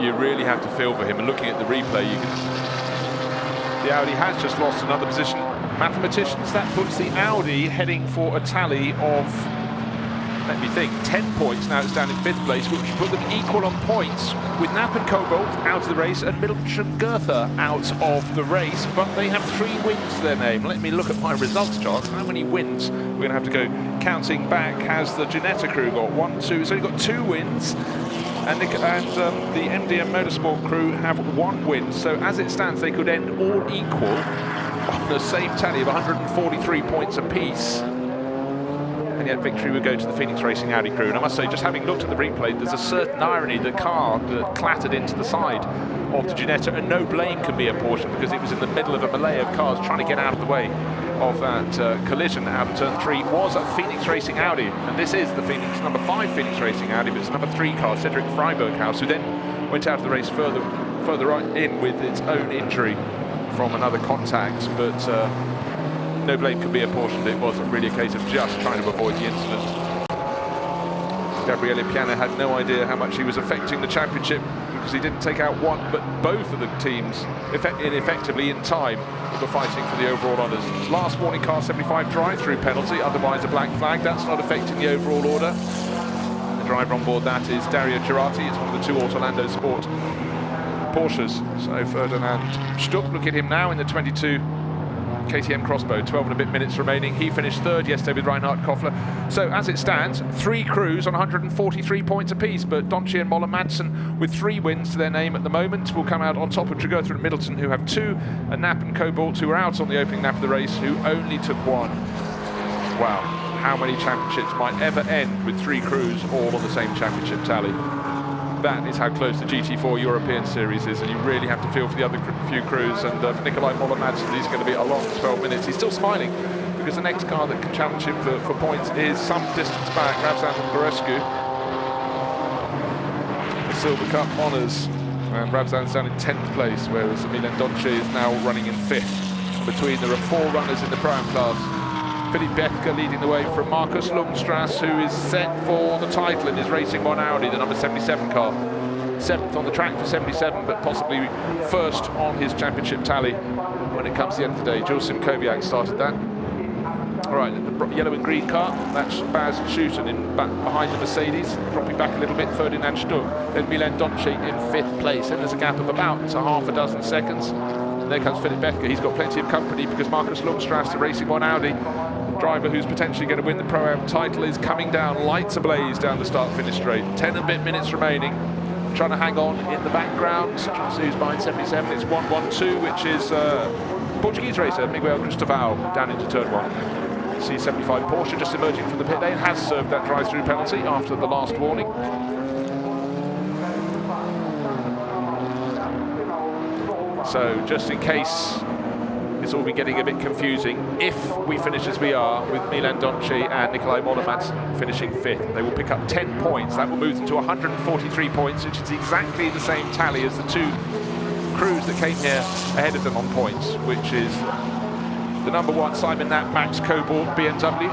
Speaker 1: You really have to feel for him, and looking at the replay, the Audi has just lost another position. Mathematicians, that puts the Audi heading for a tally of, let me think, 10 points. Now it's down in 5th place, which would put them equal on points with Knapp and Cobalt out of the race and Middleton Goethe out of the race, but they have 3 wins to their name. Let me look at my results chart. How many wins? We're going to have to go counting back. Has the Ginetta crew got 1, 2? So you've got 2 wins. And the MDM Motorsport crew have 1 win. So as it stands, they could end all equal on the same tally of 143 points apiece. And yet victory would go to the Phoenix Racing Audi crew. And I must say, just having looked at the replay, there's a certain irony. The car that clattered into the side of the Ginetta, and no blame can be apportioned because it was in the middle of a melee of cars trying to get out of the way of that collision out of turn 3, was a Phoenix Racing Audi. And this is the number 5 Phoenix Racing Audi, but it's number 3 car, Cedric Freiberghaus, who then went out of the race further right in with its own injury from another contact. But no blame can be apportioned. It wasn't really a case of just trying to avoid the incident. Gabriele Piana had no idea how much he was affecting the championship because he didn't take out one, but both of the teams effectively in time were fighting for the overall honours. Last warning car 75 drive-through penalty, otherwise a black flag. That's not affecting the overall order. The driver on board that is Dario Girardi. It's one of the 2 Orlando Sport Porsches. So Ferdinand Stuck, look at him now in the 22 KTM Crossbow, 12 and a bit minutes remaining. He finished 3rd yesterday with Reinhard Koffler. So as it stands, 3 crews on 143 points apiece, but Donchi and Moller Madsen with 3 wins to their name at the moment will come out on top of Tregoethe and Middleton, who have 2, and Knapp and Cobalt, who are out on the opening lap of the race, who only took 1. Wow, how many championships might ever end with 3 crews all on the same championship tally? That is how close the GT4 European Series is, and you really have to feel for the other few crews. And for Nikolai Moller-Madsen, he's going to be a long 12 minutes. He's still smiling because the next car that can challenge him for points is some distance back, Ravzan Borescu. The Silver Cup honours, and Ravzan's down in 10th place, whereas Milan Donche is now running in 5th. Between there are 4 runners in the Pro-Am class. Philippe Bethke leading the way from Markus Lundstrass, who is set for the title in his Racing 1 Audi, the number 77 car. 7th on the track for 77, but possibly 1st on his championship tally when it comes to the end of the day. Jules Simkowiak started that. All right, the yellow and green car, that's Baz Schuten in back behind the Mercedes, dropping back a little bit, Ferdinand Stuck. Then Milan Donche in 5th place, and there's a gap of about half a dozen seconds. And there comes Philippe Bethke. He's got plenty of company because Markus Lundstrass, the Racing 1 Audi driver who's potentially going to win the Pro-Am title, is coming down, lights ablaze down the start-finish straight. 10 and a bit minutes remaining. Trying to hang on in the background. Trying to see who's behind 77. It's 112, which is Portuguese racer Miguel Cristóvão down into turn 1. C75 Porsche just emerging from the pit lane, has served that drive-through penalty after the last warning. So just in case it's all been getting a bit confusing, if we finish as we are with Milan Donche and Nikolai Moller-Madsen finishing 5th, they will pick up 10 points. That will move them to 143 points, which is exactly the same tally as the 2 crews that came here ahead of them on points, which is the number 1 Simon Knapp Max Cobalt BMW,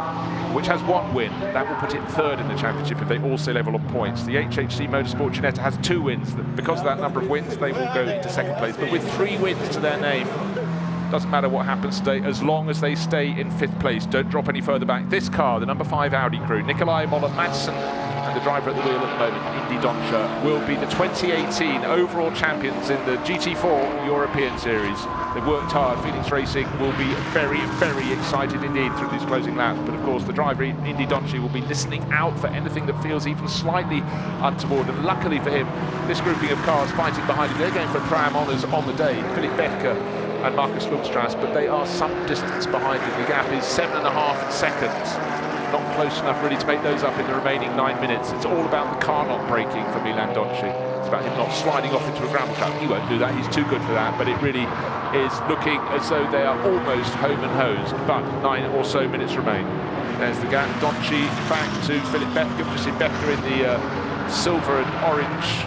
Speaker 1: which has 1 win. That will put it 3rd in the championship if they all stay level on points. The HHC Motorsport Ginetta has 2 wins. Because of that number of wins, they will go into 2nd place. But with 3 wins to their name, doesn't matter what happens today, as long as they stay in 5th place, don't drop any further back. This car, the number 5 Audi crew, Nikolai Moller-Madsen, and the driver at the wheel at the moment, Indy Doncher, will be the 2018 overall champions in the GT4 European Series. They've worked hard. Phoenix Racing will be very, very excited indeed through these closing laps. But of course, the driver, Indy Doncher, will be listening out for anything that feels even slightly untoward. And luckily for him, this grouping of cars fighting behind him, they're going for Pro-Am honours on the day. Philippe Bethke and Markus Lundstrass, but they are some distance behind him. The gap is 7.5 seconds. Not close enough really to make those up in the remaining 9 minutes. It's all about the car not braking for Milan Donche. It's about him not sliding off into a gravel trap. He won't do that, he's too good for that, but it really is looking as though they are almost home and hosed, but 9 or so minutes remain. There's the gap. Donche back to Philippe Bethke. Just see Bethke in the silver and orange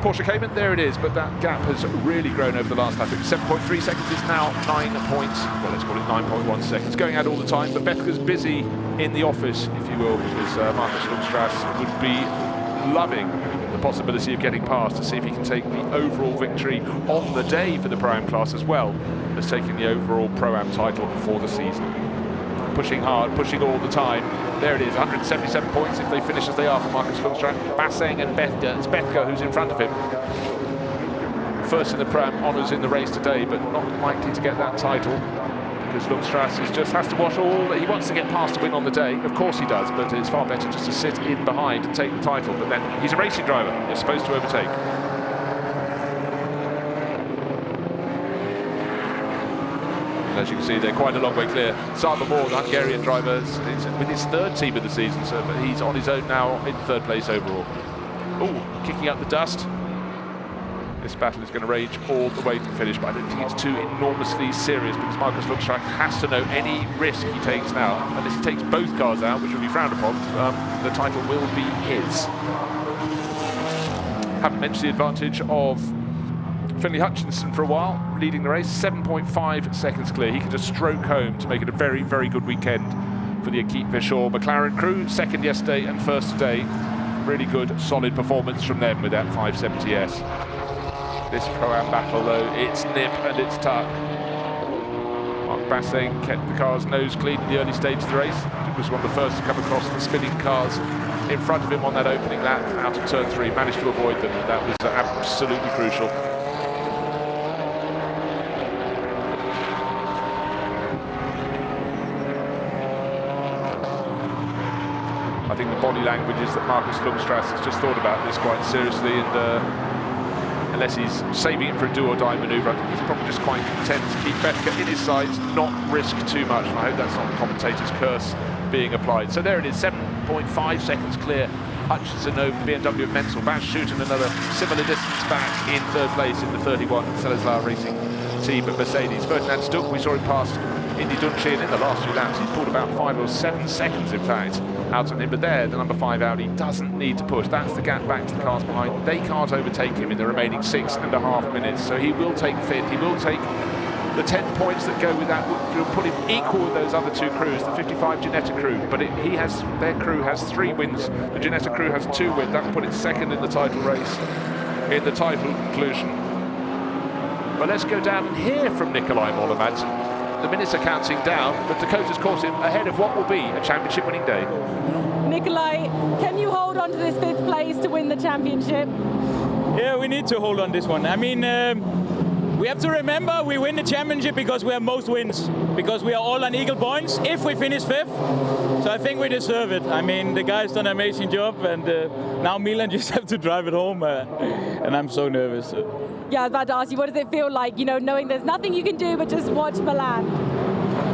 Speaker 1: Porsche Cayman, there it is, but that gap has really grown over the last lap. 7.3 seconds is now 9 points, well, let's call it 9.1 seconds. Going out all the time, but Bethke's busy in the office, if you will, because Markus Lundstrass would be loving the possibility of getting past to see if he can take the overall victory on the day for the Pro-Am class, as well as taking the overall Pro-Am title for the season. Pushing hard, pushing all the time. There it is, 177 points if they finish as they are for Markus Lundstrass. Basseng and Bethke. It's Bethke who's in front of him. First in the Pro-Am honours in the race today, but not likely to get that title, because Lundstrass just has to wash all. He wants to get past to win on the day. Of course he does, but it's far better just to sit in behind and take the title. But then he's a racing driver. He's supposed to overtake. As you can see, they're quite a long way clear. Saba Moore, the Hungarian driver, is with his third team of the season, but he's on his own now in third place overall. Oh, kicking up the dust. This battle is going to rage all the way to the finish, but I don't think it's too enormously serious, because Markus Lundstrass has to know any risk he takes now, unless he takes both cars out, which will be frowned upon, the title will be his. Haven't mentioned the advantage of Finley Hutchinson for a while, leading the race, 7.5 seconds clear. He can just stroke home to make it a very, very good weekend for the Equipe Vauxhall McLaren crew. Second yesterday and first today. Really good, solid performance from them with that 570S. This Pro-Am battle, though, it's nip and it's tuck. Mark Basseng kept the car's nose clean in the early stage of the race. He was one of the first to come across the spinning cars in front of him on that opening lap out of turn 3. Managed to avoid them, and that was absolutely crucial. I think the body language is that Markus Lundstrass has just thought about this quite seriously, and unless he's saving it for a do-or-die manoeuvre, I think he's probably just quite content to keep Bethke in his sights, not risk too much, and I hope that's not the commentator's curse being applied. So there it is, 7.5 seconds clear. Hutchinson over BMW at Menzel. Bas Schouten another similar distance back in third place in the 31 Celleslar Racing team at Mercedes. Ferdinand Stuck, we saw him past Indy Dunshire in the last few laps. He's pulled about 5 or 7 seconds, in fact, out on him. But there, the number 5 Audi doesn't need to push. That's the gap back to the cars behind. They can't overtake him in the remaining 6.5 minutes. So he will take 5th. He will take the 10 points that go with that. Will put him equal with those other 2 crews, the 55 Ginetta crew. But their crew has 3 wins. The Ginetta crew has 2 wins. That will put it second in the title race, in the title conclusion. But let's go down and hear from Nikolai Mollemads. The minutes are counting down, but Dakota's caught him ahead of what will be a championship-winning day.
Speaker 2: Nikolai, can you hold on to this 5th place to win the championship?
Speaker 7: Yeah, we need to hold on this one. I mean, we have to remember we win the championship because we have most wins, because we are all on equal points if we finish 5th. So I think we deserve it. I mean, the guy's done an amazing job, and now Milan just have to drive it home, and I'm so nervous.
Speaker 2: Yeah, I was about to ask you, what does it feel like, knowing there's nothing you can do but just watch Milan?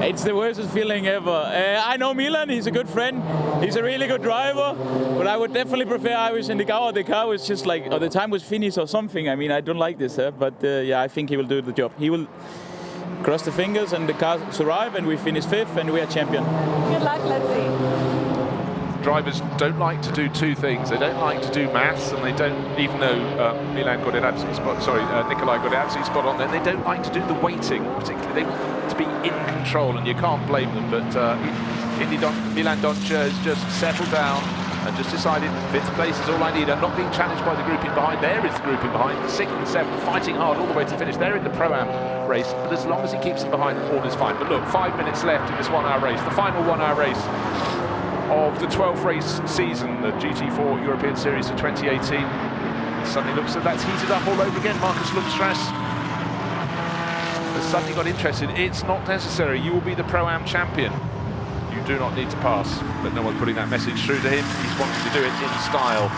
Speaker 7: It's the worst feeling ever. I know Milan, he's a good friend, he's a really good driver, but I would definitely prefer I was in the car, or the car was just like, or the time was finished or something. I mean, I don't like this, but yeah, I think he will do the job. He will cross the fingers and the car survive, and we finish 5th and we are champion.
Speaker 2: Good luck, let's see.
Speaker 1: Drivers don't like to do 2 things. They don't like to do maths, and they don't, even though Milan got it absolutely Nikolai got it absolutely spot on, then they don't like to do the waiting, particularly. They want to be in control, and you can't blame them. But Milan Doncia has just settled down and just decided 5th place is all I need. I'm not being challenged by the grouping behind. There is the grouping behind, the 6th and 7th, fighting hard all the way to the finish. They're in the Pro-Am race, but as long as he keeps them behind, all is fine. But look, 5 minutes left in this 1-hour race, the final 1-hour race of the 12th race season, the GT4 European Series of 2018. Suddenly looks like that's heated up all over again. Markus Lundstrass has suddenly got interested. It's not necessary. You will be the Pro-Am champion. You do not need to pass. But no one's putting that message through to him. He's wanting to do it in style.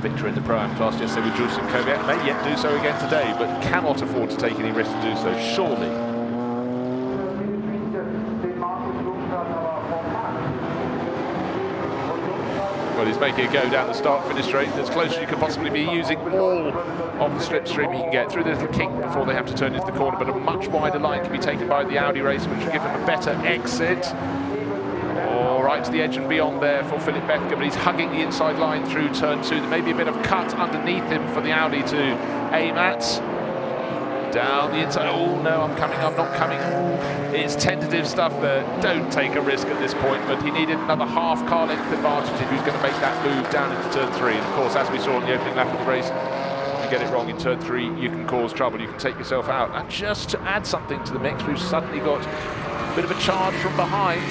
Speaker 1: Victor in the Pro-Am class yesterday with Jules and Kvyat. May yet do so again today, but cannot afford to take any risk to do so, surely. Well, he's making a go down the start-finish straight as close as you could possibly be, using all of the slipstream he can get through the little kink before they have to turn into the corner, but a much wider line can be taken by the Audi race, which will give him a better exit. All right, right to the edge and beyond there for Philip Bethke, but he's hugging the inside line through turn 2. There may be a bit of cut underneath him for the Audi to aim at. Down the inside. Oh no, I'm not coming. It's tentative stuff there. Don't take a risk at this point, but he needed another half car length advantage if he was going to make that move down into turn 3. And of course, as we saw in the opening lap of the race, if you get it wrong in turn 3, you can cause trouble, you can take yourself out. And just to add something to the mix, we've suddenly got a bit of a charge from behind,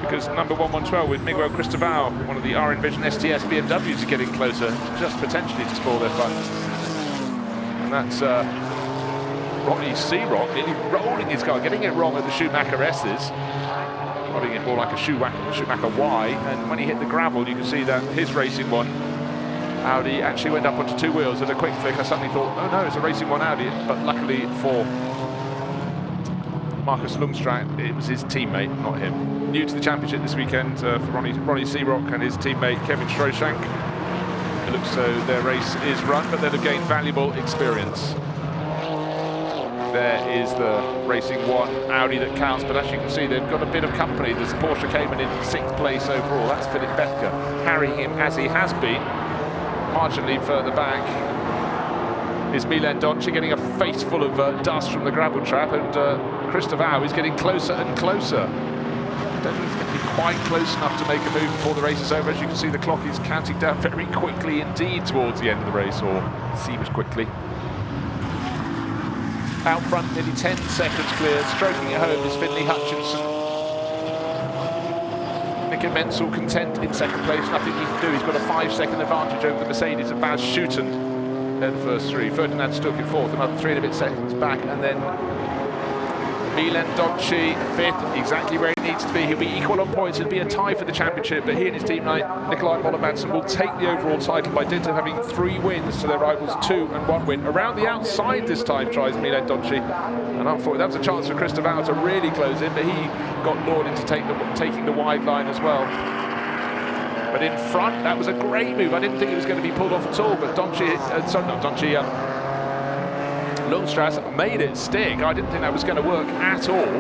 Speaker 1: because number 1112 with Miguel Cristobal, one of the R-Envision STS BMWs, is getting closer, just potentially to spoil their fun. And that's Ronnie Searock nearly rolling his car, getting it wrong at the Schumacher S's, driving it more like a Schumacher Y, and when he hit the gravel, you can see that his Racing One Audi actually went up onto 2 wheels. At a quick flick, I suddenly thought, oh no, it's a Racing One Audi, but luckily for Marcus Lundstrat, it was his teammate, not him. New to the championship this weekend for Ronnie Searock and his teammate Kevin Stroeshank. It looks so their race is run, but they'll have gained valuable experience. There is the Racing One Audi that counts, but as you can see, they've got a bit of company. There's Porsche Cayman in 6th place overall. That's Philip Bethke, carrying him as he has been. Marginally further back is Milan Donci, getting a face full of dust from the gravel trap, and Cristobal is getting closer and closer. I don't think he's going to be quite close enough to make a move before the race is over. As you can see, the clock is counting down very quickly indeed towards the end of the race, or seems quickly. Out front, nearly 10 seconds clear. Stroking it home is Finley Hutchinson. Nico Menzel content in 2nd place. Nothing he can do. He's got a 5-second advantage over the Mercedes of Baz Schuten. They're the first 3. Ferdinand Stuck in 4th, another 3 and a bit seconds back, and then Milan Donci 5th, exactly where he needs to be. He'll be equal on points. It'll be a tie for the championship, but he and his teammate Nikolai Moller-Madsen will take the overall title by dint of having 3 wins to their rivals' 2 and 1 win. Around the outside this time tries Milan Donci, and unfortunately that was a chance for Cristobal to really close in, but he got lured into taking the wide line as well. But in front, that was a great move. I didn't think it was going to be pulled off at all, but Lundstrat made it stick. I didn't think that was going to work at all. He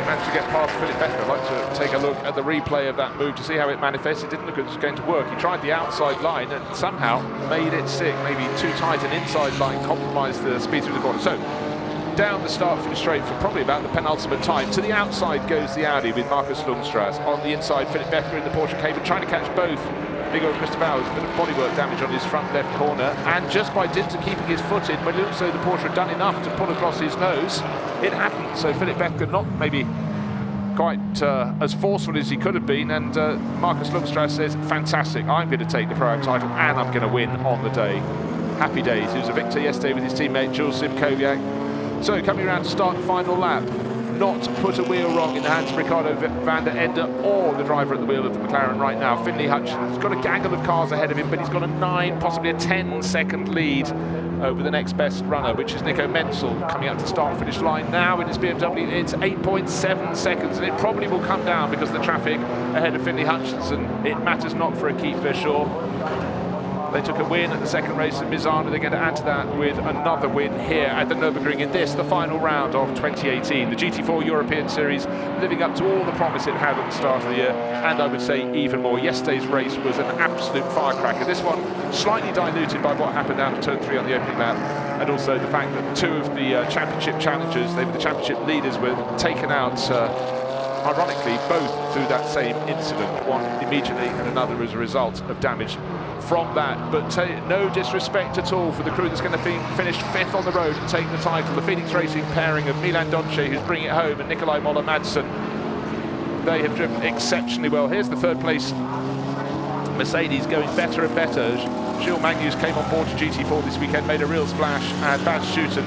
Speaker 1: managed to get past Philip Bethke. I'd like to take a look at the replay of that move to see how it manifests. It didn't look like it was going to work. He tried the outside line and somehow made it stick. Maybe too tight an inside line compromised the speed through the corner. So down the start-finish straight for probably about the penultimate time. To the outside goes the Audi with Marcus Lundstrat. On the inside, Philip Bethke in the Porsche Cayman, trying to catch both. Miguel Cristobal with a bit of bodywork damage on his front left corner, and just by dint of keeping his foot in, when it looks so the Porsche had done enough to pull across his nose, it happened. So Philip Bethke not maybe quite as forceful as he could have been, and Marcus Lundstrat says, fantastic, I'm going to take the Pro-Am title and I'm going to win on the day. Happy days. He was a victor yesterday with his teammate Jules Simkowiak. So coming around to start the final lap, not put a wheel wrong in the hands of Ricardo van der Ende or the driver at the wheel of the McLaren right now. Finley Hutchinson's got a gaggle of cars ahead of him, but he's got a 9, possibly a 10-second lead over the next best runner, which is Nico Menzel, coming up to start-finish line now in his BMW. It's 8.7 seconds, and it probably will come down because of the traffic ahead of Finley Hutchinson. It matters not for a keep, they're sure. They took a win at the second race at Misano. They're going to add to that with another win here at the Nürburgring in this, the final round of 2018. The GT4 European Series living up to all the promise it had at the start of the year, and I would say even more. Yesterday's race was an absolute firecracker. This one slightly diluted by what happened down to turn 3 on the opening lap, and also the fact that 2 of the championship challengers, they were the championship leaders, were taken out ironically both through that same incident, one immediately and another as a result of damage from that. But no disrespect at all for the crew that's going to finish 5th on the road and take the title. The Phoenix Racing pairing of Milan Donci, who's bringing it home, and Nikolai Moller-Madsen. They have driven exceptionally well. Here's the 3rd place Mercedes going better and better. Gilles Magnus came on board to GT4 this weekend, made a real splash, and Baz Schuten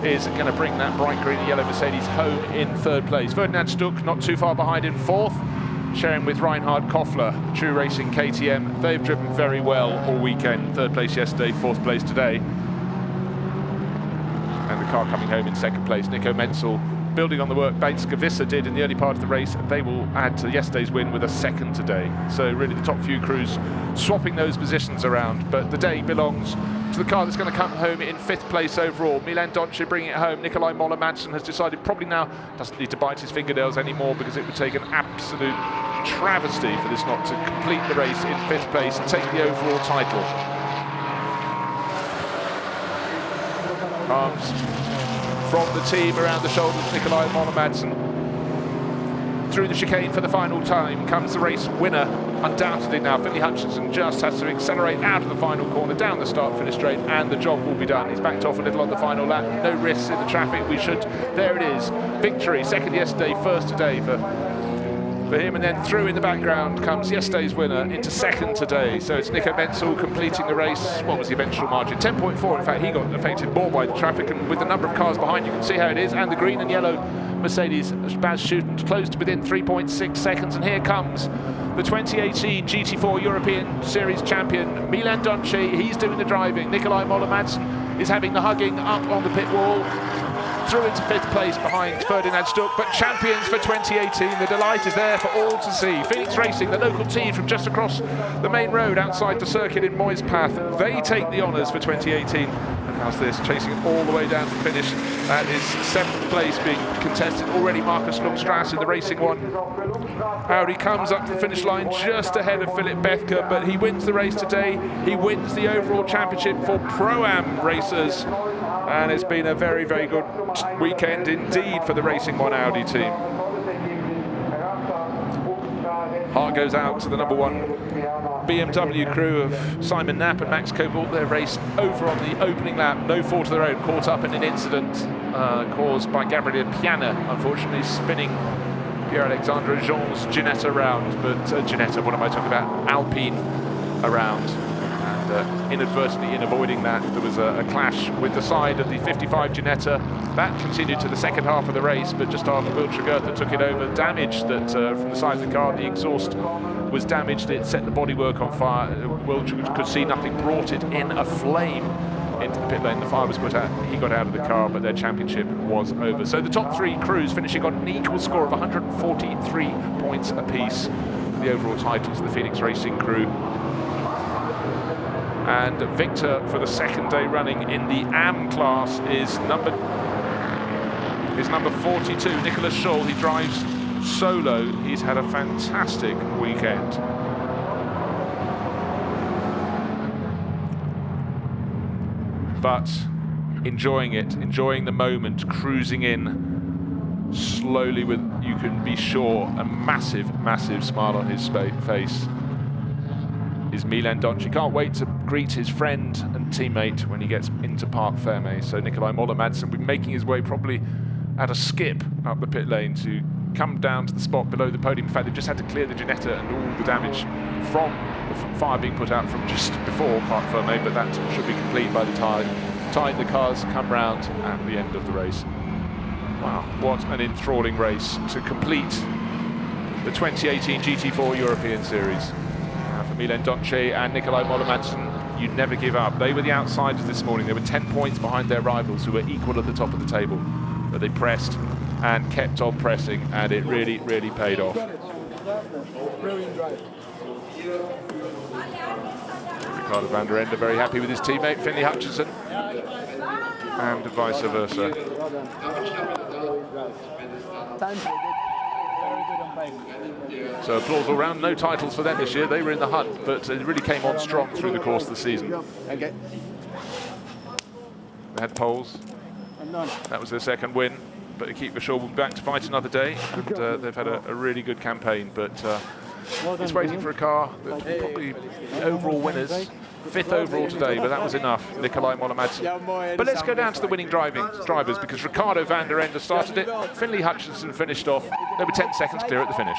Speaker 1: is going to bring that bright green and yellow Mercedes home in 3rd place. Ferdinand Stuck not too far behind in 4th, sharing with Reinhard Koffler, True Racing KTM. They've driven very well all weekend. 3rd place yesterday, 4th place today. And the car coming home in 2nd place, Nico Menzel, building on the work Bates-Gavissa did in the early part of the race, and they will add to yesterday's win with a second today. So really the top few crews swapping those positions around, but the day belongs to the car that's going to come home in 5th place overall. Milan Donci bringing it home. Nikolai Moller-Madsen has decided probably now doesn't need to bite his fingernails anymore, because it would take an absolute travesty for this not to complete the race in 5th place and take the overall title. Arms from the team around the shoulders of Nikolai Moller-Madsen. Through the chicane for the final time comes the race winner, undoubtedly now. Finley Hutchinson just has to accelerate out of the final corner, down the start-finish straight, and the job will be done. He's backed off a little on the final lap. No risks in the traffic. There it is. Victory. Second yesterday, first today for him, and then through in the background comes yesterday's winner into second today. So it's Nico Menzel completing the race. What was the eventual margin? 10.4. In fact, he got affected more by the traffic, and with the number of cars behind, you can see how it is. And the green and yellow Mercedes Baz Schutens close to within 3.6 seconds. And here comes the 2018 GT4 European Series champion, Milan Donci. He's doing the driving. Nikolai Moller-Madsen is having the hugging up on the pit wall. Through into 5th place behind Ferdinand Stuck, but champions for 2018. The delight is there for all to see. Phoenix Racing, the local team from just across the main road outside the circuit in Moispath, they take the honours for 2018. And how's this? Chasing it all the way down to the finish. That is 7th place being contested. Already Marcus Lundstrass in the Racing One. Audi comes up to the finish line just ahead of Philip Bethke, but he wins the race today. He wins the overall championship for Pro-Am racers. And it's been a very, very good weekend indeed for the Racing One Audi team. Heart goes out to the number 1 BMW crew of Simon Knapp and Max Cobalt. Their race over on the opening lap, no fault of their own, caught up in an incident caused by Gabriele Piana, unfortunately spinning Pierre-Alexandre Jean's Ginetta around. But Ginetta, what am I talking about? Alpine around. Inadvertently, in avoiding that, there was a clash with the side of the 55 Ginetta. That continued to the second half of the race, but just after Wiltshire Goethe took it over, damaged that from the side of the car, the exhaust was damaged. It set the bodywork on fire. Wiltshire could see nothing, brought it in a flame into the pit lane. The fire was put out. He got out of the car, but their championship was over. So the top 3 crews finishing on an equal score of 143 points apiece. The overall titles of the Phoenix Racing crew. And victor for the second day running in the AM class is number 42, Nicholas Scholl. He drives solo. He's had a fantastic weekend. But enjoying it, enjoying the moment, cruising in slowly with, you can be sure, a massive, massive smile on his face. Is Milan Donci. Can't wait to greet his friend and teammate when he gets into Parc Fermé. So Nikolai Moller-Madsen will be making his way probably at a skip up the pit lane to come down to the spot below the podium. In fact, they've just had to clear the Ginetta and all the damage from the fire being put out from just before Parc Fermé, but that should be complete by the time the cars come round at the end of the race. Wow, what an enthralling race to complete the 2018 GT4 European Series. For Milan Donci and Nikolai Moller-Madsen, you'd never give up. They were the outsiders this morning. They were 10 points behind their rivals, who were equal at the top of the table. But they pressed and kept on pressing, and it really, really paid off.
Speaker 8: Brilliant drive.
Speaker 1: Ricardo van der Ende very happy with his teammate, Finley Hutchinson, and vice versa. So applause all round. No titles for them this year. They were in the hunt, but they really came on strong through the course of the season.
Speaker 8: Okay.
Speaker 1: They had poles. That was their second win, but Keith Shaw will be back to fight another day, and they've had a really good campaign, but it's waiting for a car that probably the overall winners. 5th overall today, but that was enough. Nikolai Moller-Madsen. But let's go down to the winning drivers, because Ricardo van der Ende started it. Finley Hutchinson finished off. They were 10 seconds clear at the finish.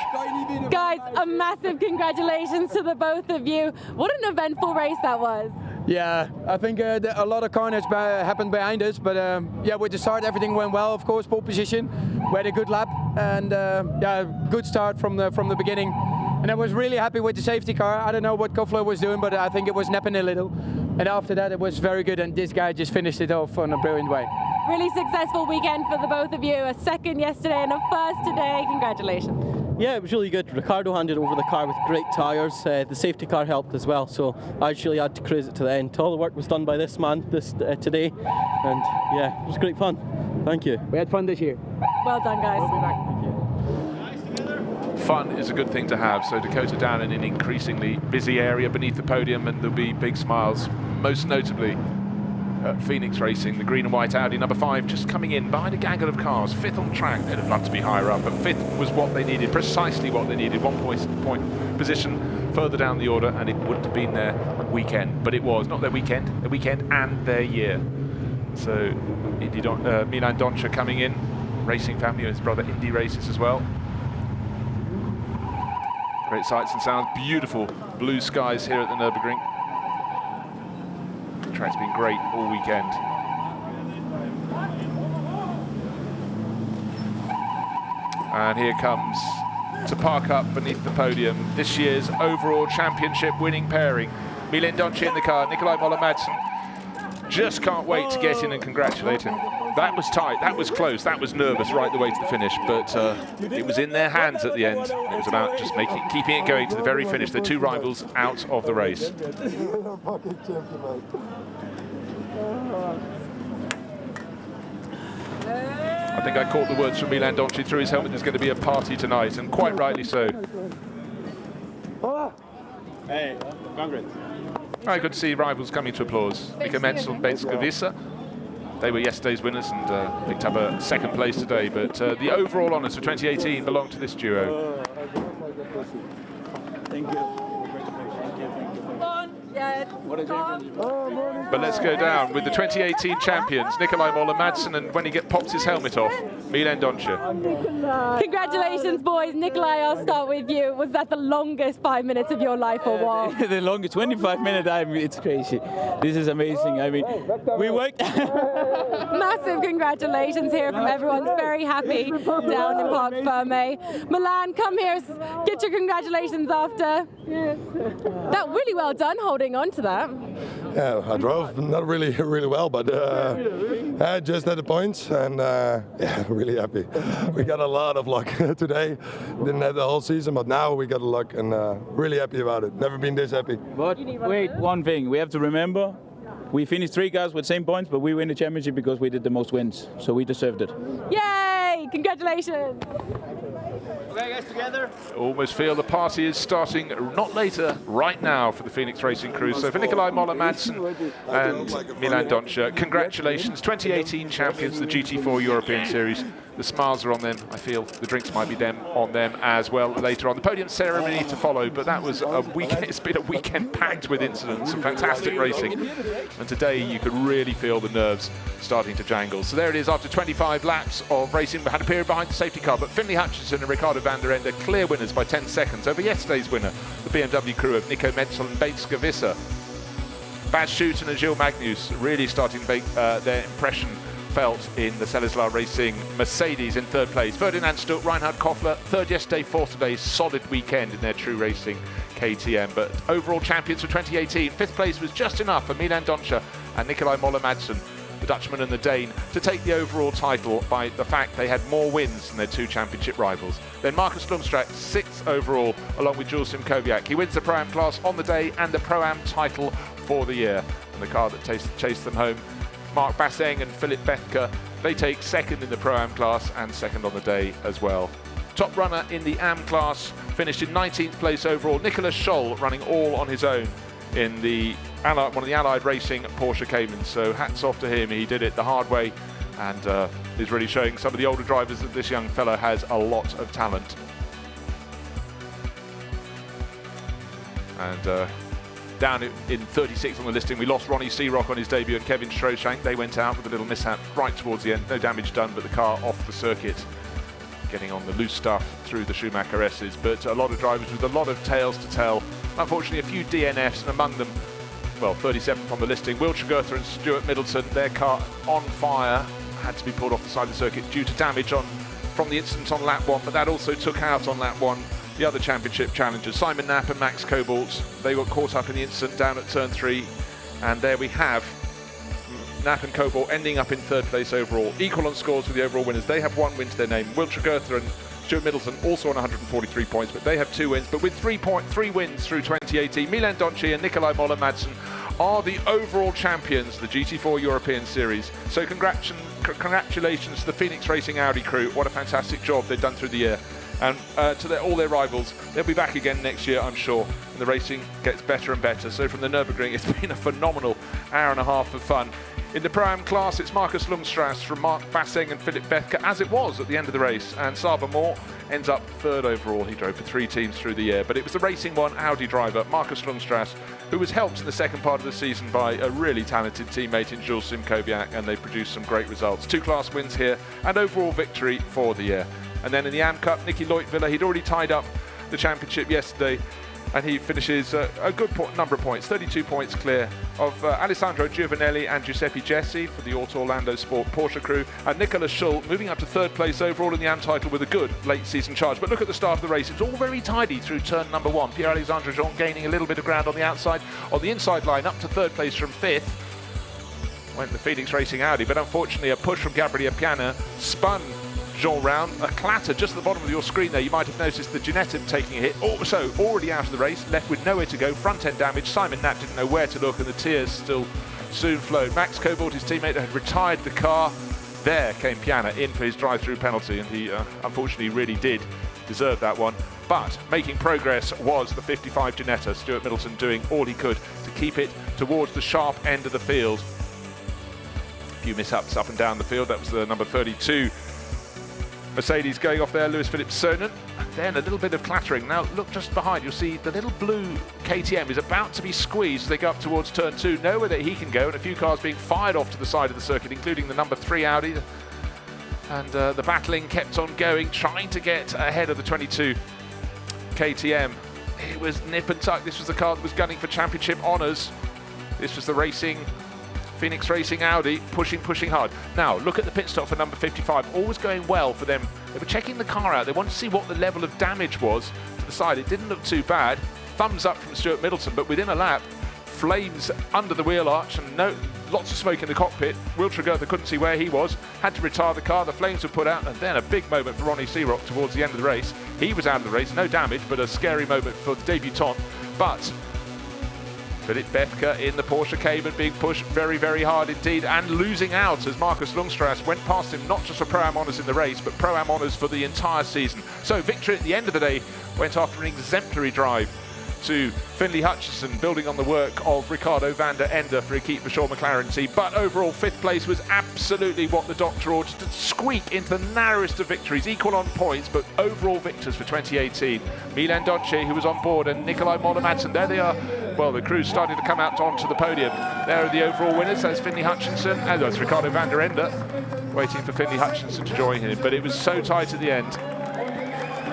Speaker 2: Guys, a massive congratulations to the both of you. What an eventful race that was.
Speaker 8: Yeah, I think a lot of carnage happened behind us, but yeah, with the start everything went well. Of course, pole position, we had a good lap, and yeah, good start from the beginning. And I was really happy with the safety car. I don't know what Kofler was doing, but I think it was napping a little. And after that, it was very good, and this guy just finished it off on a brilliant way.
Speaker 2: Really successful weekend for the both of you. A second yesterday and a first today. Congratulations.
Speaker 9: Yeah, it was really good. Ricardo handed over the car with great tyres. The safety car helped as well, so I just really had to cruise it to the end. All the work was done by this man today, and yeah, it was great fun. Thank you.
Speaker 8: We had fun this year.
Speaker 2: Well done, guys.
Speaker 8: We'll be back.
Speaker 1: Fun is a good thing to have, so Dakota down in an increasingly busy area beneath the podium, and there'll be big smiles, most notably at Phoenix Racing, the green and white Audi number 5 just coming in behind a gaggle of cars, 5th on track. They'd have loved to be higher up, but 5th was what they needed, precisely what they needed, 1 point position further down the order, and it wouldn't have been their weekend, but it was not their weekend and their year. So Milan Doncha coming in, racing family, and his brother Indy races as well. Great sights and sounds, beautiful blue skies here at the Nürburgring. The track's been great all weekend. And here comes, to park up beneath the podium, this year's overall championship winning pairing. Milan Doncha in the car, Nikolai Moller-Madsen. Just can't wait to get in and congratulate him. That was tight, that was close, that was nervous right the way to the finish, but it was in their hands at the end. It was about just keeping it going to the very finish. The two rivals out of the race. I think I caught the words from Milan Doncha through his helmet. There's going to be a party tonight, and quite rightly so.
Speaker 6: Hey, congrats.
Speaker 1: I could see rivals coming to applause. Nico Menzel and Benz Gavisa. They were yesterday's winners and picked up a second place today, but the overall honours for 2018 belong to this duo.
Speaker 6: Thank you.
Speaker 1: But let's go down with the 2018 champions, Nikolai Moller-Madsen, and when he pops his helmet off, Milan Doncha.
Speaker 2: Congratulations, boys. Nikolai, I'll start with you. Was that the longest 5 minutes of your life or what?
Speaker 7: The longest 25 minutes, it's crazy. This is amazing. I mean, we worked.
Speaker 2: Massive congratulations here from everyone. Very happy down in Parc Ferme. Milan, come here. Get your congratulations after. That really well done holding on to that.
Speaker 5: Yeah, I drove not really well, but just at the points, and yeah, really happy. We got a lot of luck today. Didn't have the whole season, but now we got the luck, and really happy about it. Never been this happy.
Speaker 7: But wait, one thing we have to remember: we finished 3 cars with same points, but we win the championship because we did the most wins, so we deserved it.
Speaker 2: Yay! Congratulations.
Speaker 6: Okay, guys, together.
Speaker 1: Almost feel the party is starting not later, right now for the Phoenix Racing crew. So for Nikolai Moller-Madsen and Milan Doncha, congratulations, 2018 champions of the GT4 European Series. The smiles are on them. I feel the drinks might be on them as well later on. The podium ceremony to follow, but that was a weekend. It's been a weekend packed with incidents and fantastic racing. And today you could really feel the nerves starting to jangle. So there it is after 25 laps of racing. We had a period behind the safety car, but Finlay Hutchinson and Ricardo van der Ende clear winners by 10 seconds over yesterday's winner, the BMW crew of Nico Menzel and Benz Gavisa. Baz Schuten and Gilles Magnus really starting to make their impression felt in the Celleslar Racing Mercedes in 3rd place. Ferdinand Stuck, Reinhard Koffler, 3rd yesterday, 4th today. Solid weekend in their True Racing KTM. But overall champions for 2018, 5th place was just enough for Milan Doncha and Nikolai Moller-Madsen, the Dutchman and the Dane, to take the overall title by the fact they had more wins than their 2 championship rivals. Then Marcus Lundstrak, 6th overall, along with Jules Simkowiak. He wins the Pro-Am class on the day and the Pro-Am title for the year. And the car that chased them home, Mark Basseng and Philip Bethke, they take 2nd in the Pro-Am class and 2nd on the day as well. Top runner in the AM class finished in 19th place overall. Nicholas Scholl running all on his own in one of the Allied Racing Porsche Caymans. So hats off to him. He did it the hard way and is really showing some of the older drivers that this young fella has a lot of talent. And down in 36th on the listing, we lost Ronnie Searock on his debut and Kevin Stroshank. They went out with a little mishap right towards the end. No damage done, but the car off the circuit, getting on the loose stuff through the Schumacher S's. But a lot of drivers with a lot of tales to tell. Unfortunately, a few DNFs, and among them, well, 37th on the listing, Will Chigurtha and Stuart Middleton, their car on fire, had to be pulled off the side of the circuit due to damage from the incident on lap 1, but that also took out on lap 1 the other championship challengers, Simon Knapp and Max Cobalt. They got caught up in the incident down at turn 3, and there we have Knapp and Cobalt ending up in third place overall. Equal on scores with the overall winners. They have 1 win to their name. Wiltshire Goethe and Stuart Middleton also on 143 points, but they have 2 wins. But with 3 wins through 2018, Milan Donci and Nikolai Moller-Madsen are the overall champions of the GT4 European Series. So congratulations to the Phoenix Racing Audi crew. What a fantastic job they've done through the year. And to all their rivals, they'll be back again next year, I'm sure. And the racing gets better and better. So from the Nürburgring, it's been a phenomenal hour and a half of fun. In the Pro-Am class, it's Marcus Lundstrass from Mark Basseng and Philip Bethke, as it was at the end of the race. And Saba Moore ends up third overall. He drove for 3 teams through the year. But it was the Racing One Audi driver, Marcus Lundstrass, who was helped in the second part of the season by a really talented teammate in Jules Simkowiak, and they produced some great results. 2 class wins here, and overall victory for the year. And then in the Am Cup, Nicky Leutviller, he'd already tied up the championship yesterday, and he finishes a good number of points, 32 points clear of Alessandro Giovanelli and Giuseppe Gessi for the Auto Orlando Sport Porsche crew, and Nicolas Schull moving up to third place overall in the Am title with a good late season charge. But look at the start of the race, it's all very tidy through turn number 1. Pierre-Alexandre Jean gaining a little bit of ground on the outside. On the inside line, up to third place from 5th went the Phoenix Racing Audi, but unfortunately a push from Gabriel Piana spun Jean round. A clatter just at the bottom of your screen there. You might have noticed the Ginetta taking a hit. Also already out of the race, left with nowhere to go, front end damage. Simon Knapp didn't know where to look, and the tears still soon flowed. Max Cobalt, his teammate, had retired the car. There came Piana in for his drive-through penalty, and he unfortunately really did deserve that one. But making progress was the 55 Ginetta. Stuart Middleton doing all he could to keep it towards the sharp end of the field. A few mishaps up and down the field. That was the number 32 Mercedes going off there, Lewis Phillips Sonnen. And then a little bit of clattering. Now look just behind, you'll see the little blue KTM is about to be squeezed as they go up towards turn 2. Nowhere that he can go, and a few cars being fired off to the side of the circuit, including the number 3 Audi. And the battling kept on going, trying to get ahead of the 22 KTM. It was nip and tuck. This was the car that was gunning for championship honours. This was the Phoenix Racing Audi, pushing hard. Now, look at the pit stop for number 55. Always going well for them. They were checking the car out. They wanted to see what the level of damage was to the side. It didn't look too bad. Thumbs up from Stuart Middleton, but within a lap, flames under the wheel arch and lots of smoke in the cockpit. Wiltshire Goethe couldn't see where he was, had to retire the car. The flames were put out, and then a big moment for Ronnie Searock towards the end of the race. He was out of the race, no damage, but a scary moment for the debutant. But Philip Bethke in the Porsche Cayman being pushed very, very hard indeed, and losing out as Marcus Lundstrass went past him, not just for Pro-Am honours in the race, but Pro-Am honours for the entire season. So victory at the end of the day went after an exemplary drive to Finlay Hutchinson, building on the work of Ricardo van der Ende for Equipe Vauxhall McLaren team. But overall, 5th place was absolutely what the doctor ordered, to squeak into the narrowest of victories, equal on points, but overall victors for 2018. Milan Donci, who was on board, and Nikolai Moller-Madsen, there they are. Well, the crew's starting to come out onto the podium. There are the overall winners. That's Finlay Hutchinson, and that's Ricardo van der Ende, waiting for Finlay Hutchinson to join him. But it was so tight at the end.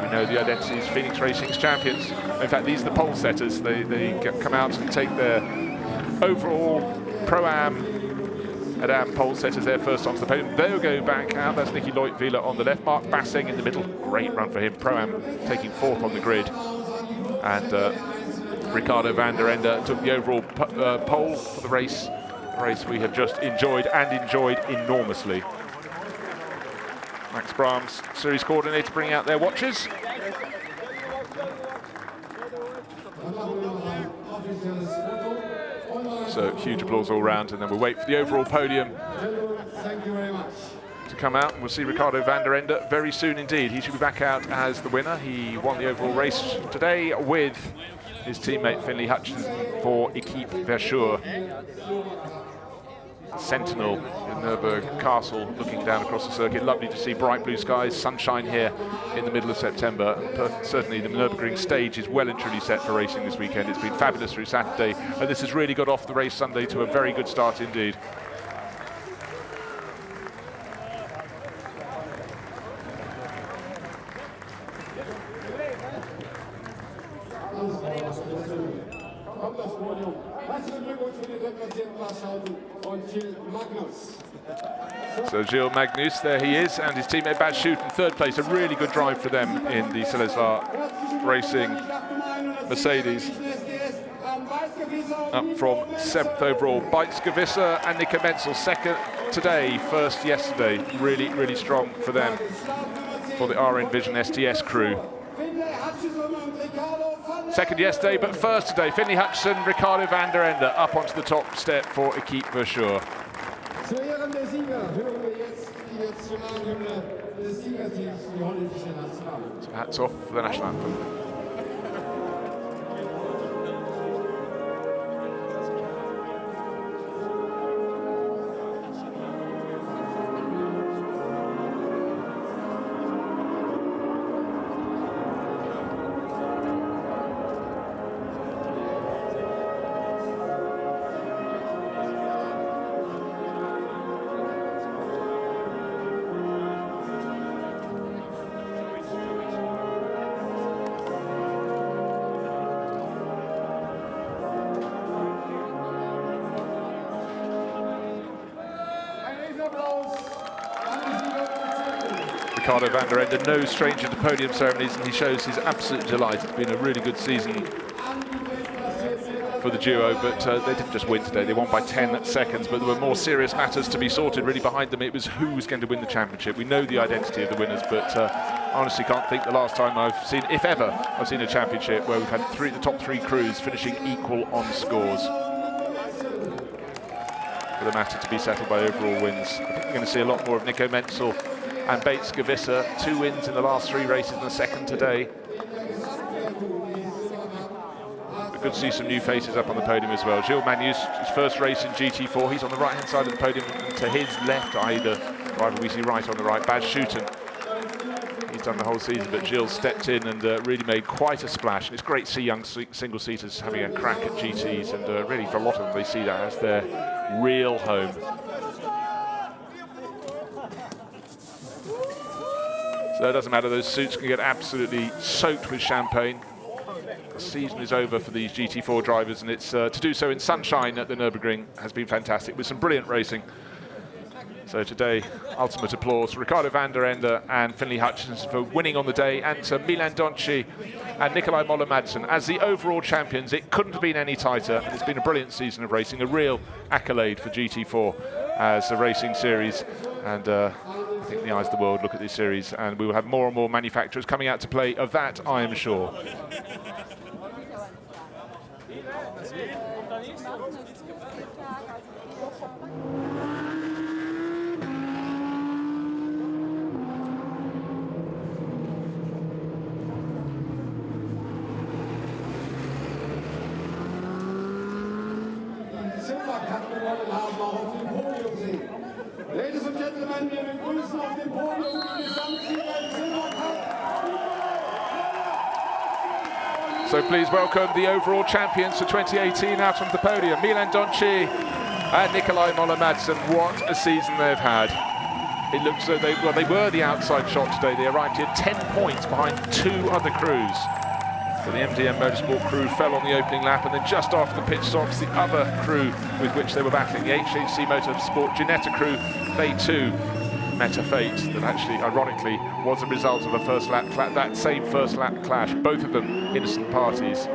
Speaker 1: We know the identities, Phoenix Racing's champions. In fact, these are the pole setters. They come out and take their overall Pro-Am at Am pole setters there first onto the podium. They'll go back out. That's Nicky Leutviller on the left. Mark Basseng in the middle. Great run for him. Pro-Am taking 4th on the grid. And Ricardo van der Ende took the overall pole for the race. A race we have just enjoyed, and enjoyed enormously. Max Brahms, series coordinator, bringing out their watches. So huge applause all round, and then we'll wait for the overall podium to come out. We'll see Ricardo van der Ende very soon indeed. He should be back out as the winner. He won the overall race today with his teammate Finlay Hutchinson for Equipe Vauxhall. Sentinel in Nürburgring Castle, looking down across the circuit. Lovely to see bright blue skies, sunshine here in the middle of September. Certainly the Nürburgring stage is well and truly set for racing this weekend. It's been fabulous through Saturday, and this has really got off the race Sunday to a very good start indeed. So Gilles Magnus, there he is, and his teammate Bad Shoot in 3rd place. A really good drive for them in the Céleslar Racing Mercedes. up from 7th overall. Bikes Gewisser and Nico Menzel, second today, first yesterday. Really, really strong for them, for the RN Vision STS crew. Second yesterday, but first today. Finley Hutchison, Ricardo van der Ende up onto the top step for Equipe Verschoor.
Speaker 10: Zu Ehren der Sieger hören wir jetzt die Nationalhymne des Siegerteams, die holländische Nationalhymne.
Speaker 1: So hats off for the national anthem. Ricardo van der Ende, no stranger to podium ceremonies, and he shows his absolute delight. It's been a really good season for the duo, but they didn't just win today. They won by 10 seconds, but there were more serious matters to be sorted really behind them. It was who was going to win the championship. We know the identity of the winners, but honestly can't think the last time I've seen, if ever, I've seen a championship where we've had the top three crews finishing equal on scores. For the matter to be settled by overall wins. I think we're going to see a lot more of Nico Menzel and Bates Gewisser, 2 wins in the last 3 races and the second today. But good to see some new faces up on the podium as well. Gilles Magnus, his first race in GT4, he's on the right-hand side of the podium, and to his left, either driver we see right on the right, Baz Schouten. He's done the whole season, but Gilles stepped in and really made quite a splash. And it's great to see young single-seaters having a crack at GTs, and really for a lot of them, they see that as their real home. So it doesn't matter, those suits can get absolutely soaked with champagne. The season is over for these GT4 drivers, and it's to do so in sunshine at the Nürburgring has been fantastic with some brilliant racing. So today, ultimate applause to Ricardo van der Ende and Finley Hutchison for winning on the day, and to Milan Donci and Nikolai Moller-Madsen as the overall champions. It couldn't have been any tighter. It's been a brilliant season of racing, a real accolade for GT4 as a racing series, and I think the eyes of the world look at this series, and we will have more and more manufacturers coming out to play, of that I am sure.
Speaker 10: Ladies and gentlemen, wir begrüßen auf dem Podium die Gesamtsieger im Silbercup.
Speaker 1: So please welcome the overall champions for 2018 out on the podium, Milan Donci and Nikolai Moller-Madsen. What a season they've had. It looks as though they were the outside shot today. They arrived here 10 points behind 2 other crews. So the MDM Motorsport crew fell on the opening lap, and then just after the pit stops, the other crew with which they were battling, the HHC Motorsport Ginetta crew, they too met a fate that actually, ironically, was a result of a first lap that same first lap clash. Both of them innocent parties.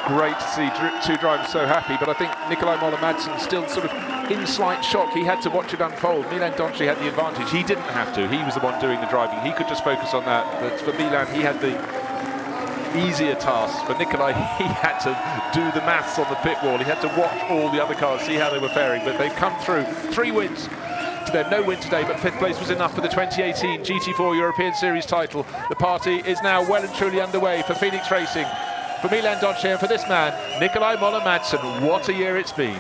Speaker 1: Great to see 2 drivers so happy, but I think Nikolai Moller-Madsen still sort of in slight shock. He had to watch it unfold. Milan Donci had the advantage. He didn't have to. He was the one doing the driving. He could just focus on that. But for Milan, he had the easier task. For Nikolai, he had to do the maths on the pit wall. He had to watch all the other cars, see how they were faring. But they've come through. 3 wins. To them, no win today, but 5th place was enough for the 2018 GT4 European Series title. The party is now well and truly underway for Phoenix Racing. For Milan Doce and for this man, Nikolai Moller-Madsen, what a year it's been.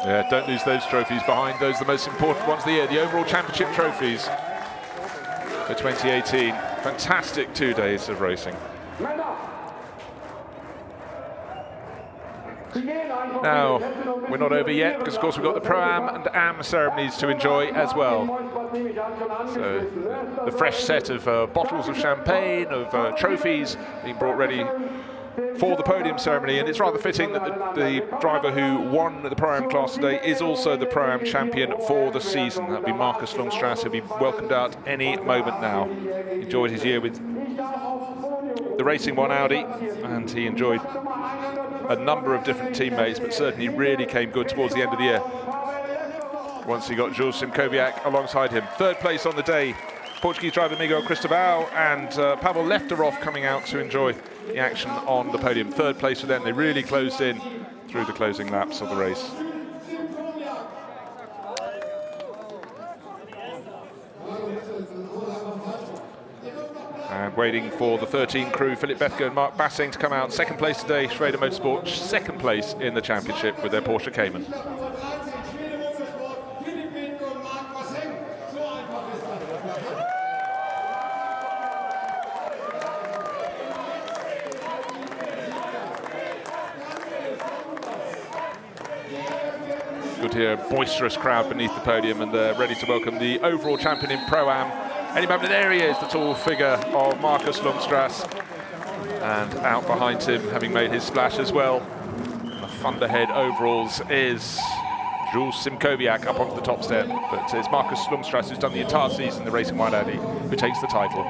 Speaker 1: Yeah, don't lose those trophies behind. Those are the most important ones of the year. The overall championship trophies for 2018. Fantastic 2 days of racing. Now, we're not over yet because, of course, we've got the Pro-Am and Am ceremonies to enjoy as well. So, the fresh set of bottles of champagne, of trophies being brought ready for the podium ceremony, and it's rather fitting that the driver who won the Pro-Am class today is also the Pro-Am champion for the season. That'll be Marcus Longstrass. He'll be welcomed out any moment now. He enjoyed his year with the Racing One Audi, and he enjoyed a number of different teammates, but certainly really came good towards the end of the year once he got Jules Simkowiak alongside him. Third place on the day, Portuguese driver Miguel Cristobal and Pavel Lefterov coming out to enjoy the action on the podium. Third place for them. They really closed in through the closing laps of the race. And waiting for the 13 crew, Philip Bethke and Mark Bassing to come out. Second place today, Schrader Motorsport. Second place in the championship with their Porsche Cayman. Good to hear a boisterous crowd beneath the podium, and they're ready to welcome the overall champion in Pro-Am. Any moment, there he is, the tall figure of Marcus Longstrass. And out behind him, having made his splash as well, the Thunderhead overalls is Jules Simkowiak up onto the top step. But it's Marcus Longstrass, who's done the entire season, the Racing White Audi, who takes the title.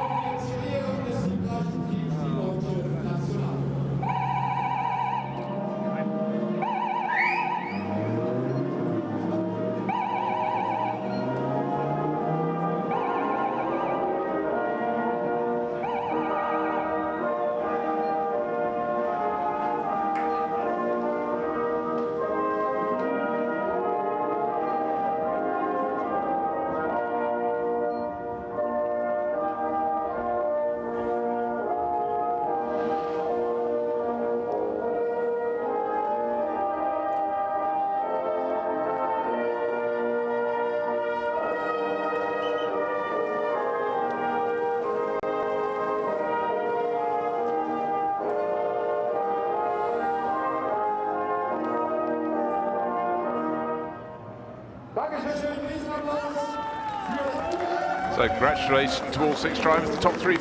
Speaker 1: So congratulations to all 6 drivers, the top three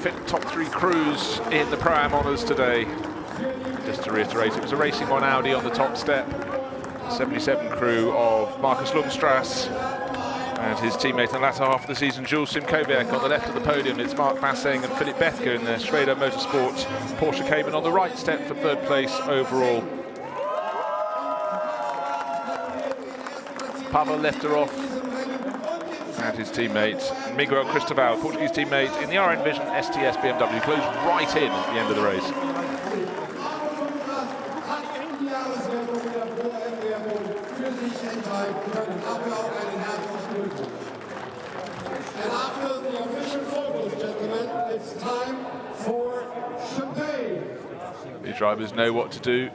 Speaker 1: crews in the Pro-Am honours today. Just to reiterate, it was a Racing One Audi on the top step, 77 crew of Marcus Longstrass and his teammate in the latter half of the season, Jules Simkowiak. On the left of the podium, it's Mark Bassing and Philip Bethke in their Schrader Motorsport Porsche Cayman. On the right step for third place overall, Pavel Lefterov and his teammate Miguel Cristobal, Portuguese teammate in the RN Vision STS BMW, closed right in at the end of the race.
Speaker 10: And after the official photos, gentlemen, it's time for champagne.
Speaker 1: These drivers know what to do.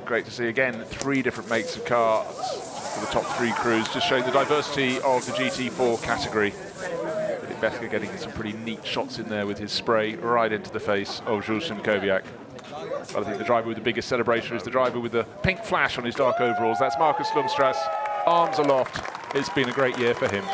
Speaker 1: Great to see again 3 different makes of cars for the top 3 crews, just showing the diversity of the GT4 category. Philip Bethke getting some pretty neat shots in there with his spray right into the face of Jules Simkowiak. But I think the driver with the biggest celebration is the driver with the pink flash on his dark overalls. That's Marcus Longstrass, arms aloft. It's been a great year for him.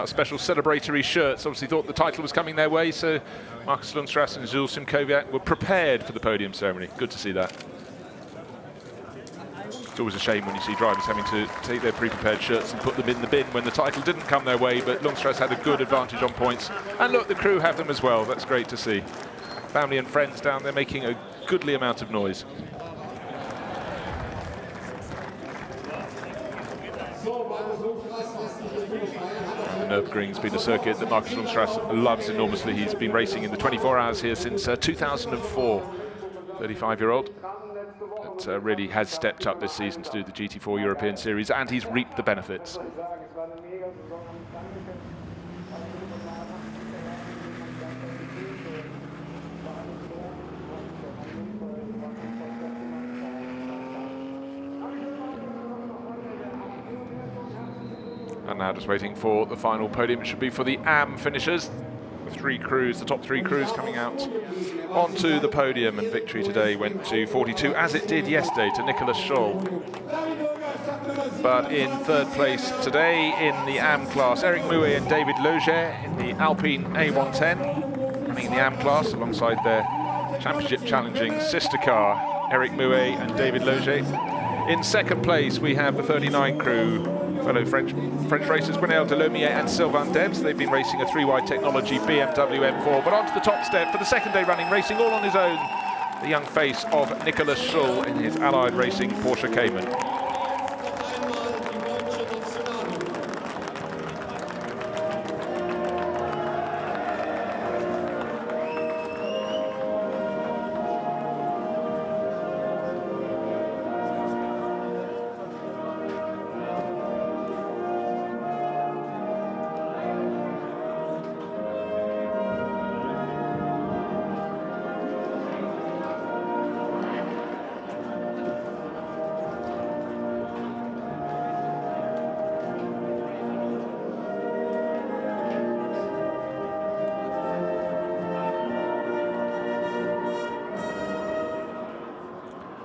Speaker 1: Special celebratory shirts. Obviously thought the title was coming their way, so Marcus Longstrass and Jules Simkowiak were prepared for the podium ceremony. Good to see that. It's always a shame when you see drivers having to take their pre-prepared shirts and put them in the bin when the title didn't come their way, but Lundström had a good advantage on points. And look, the crew have them as well. That's great to see. Family and friends down there making a goodly amount of noise. The Nürburgring's been a circuit that Markus Lundström loves enormously. He's been racing in the 24 hours here since 2004. 35-year-old. That really has stepped up this season to do the GT4 European Series, and he's reaped the benefits. And now just waiting for the final podium. It should be for the AM finishers. The top three crews coming out onto the podium, and victory today went to 42, as it did yesterday, to Nicolas Scholl. But in third place today in the AM class, Eric Mouet and David Loger in the Alpine A110, running in the AM class alongside their championship challenging sister car, Eric Mouet and David Loger. In second place, we have the 39 crew, fellow French racers Gwenelle Delomier and Sylvain Debs. They've been racing a 3Y Technology BMW M4, but onto the top step for the second day running, racing all on his own, the young face of Nicolas Scholl in his Allied Racing Porsche Cayman.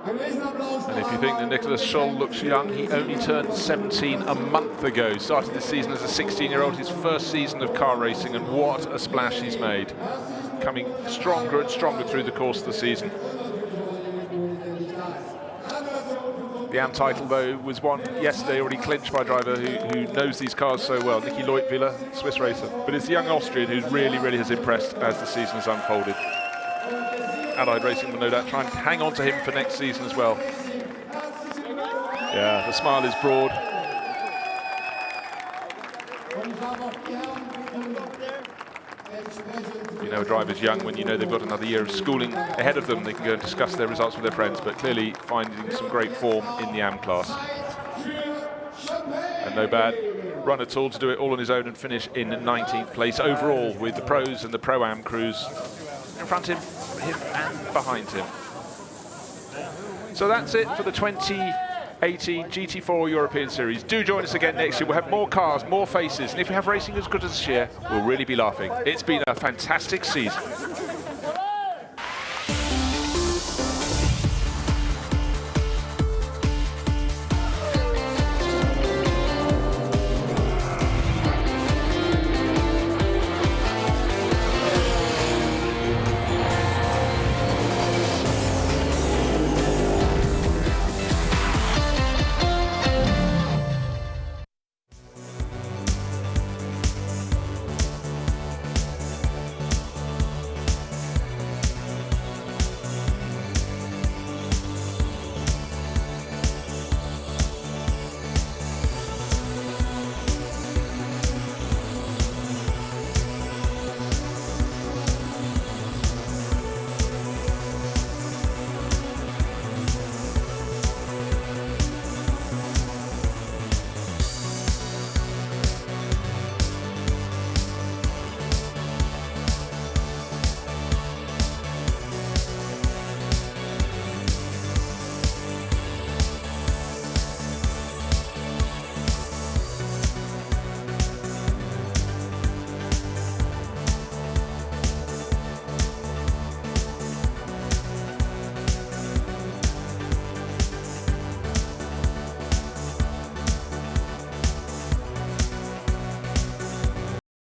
Speaker 1: And if you think that Nicolas Scholl looks young, he only turned 17 a month ago. Started this season as a 16-year-old, his first season of car racing, and what a splash he's made. Coming stronger and stronger through the course of the season. The AM title, though, was won yesterday, already clinched by a driver who knows these cars so well, Niki Leutwiler, Swiss racer. But it's the young Austrian who really has impressed as the season has unfolded. Allied Racing will no doubt try and hang on to him for next season as well. Yeah, the smile is broad. You know a driver's young when you know they've got another year of schooling ahead of them. They can go and discuss their results with their friends, but clearly finding some great form in the AM class. And no bad run at all to do it all on his own and finish in 19th place overall, with the pros and the Pro-Am crews in front of him and behind him. So that's it for the 2018 GT4 European Series. Do join us again next year. We'll have more cars, more faces, and if we have racing as good as this year, we'll really be laughing. It's been a fantastic season.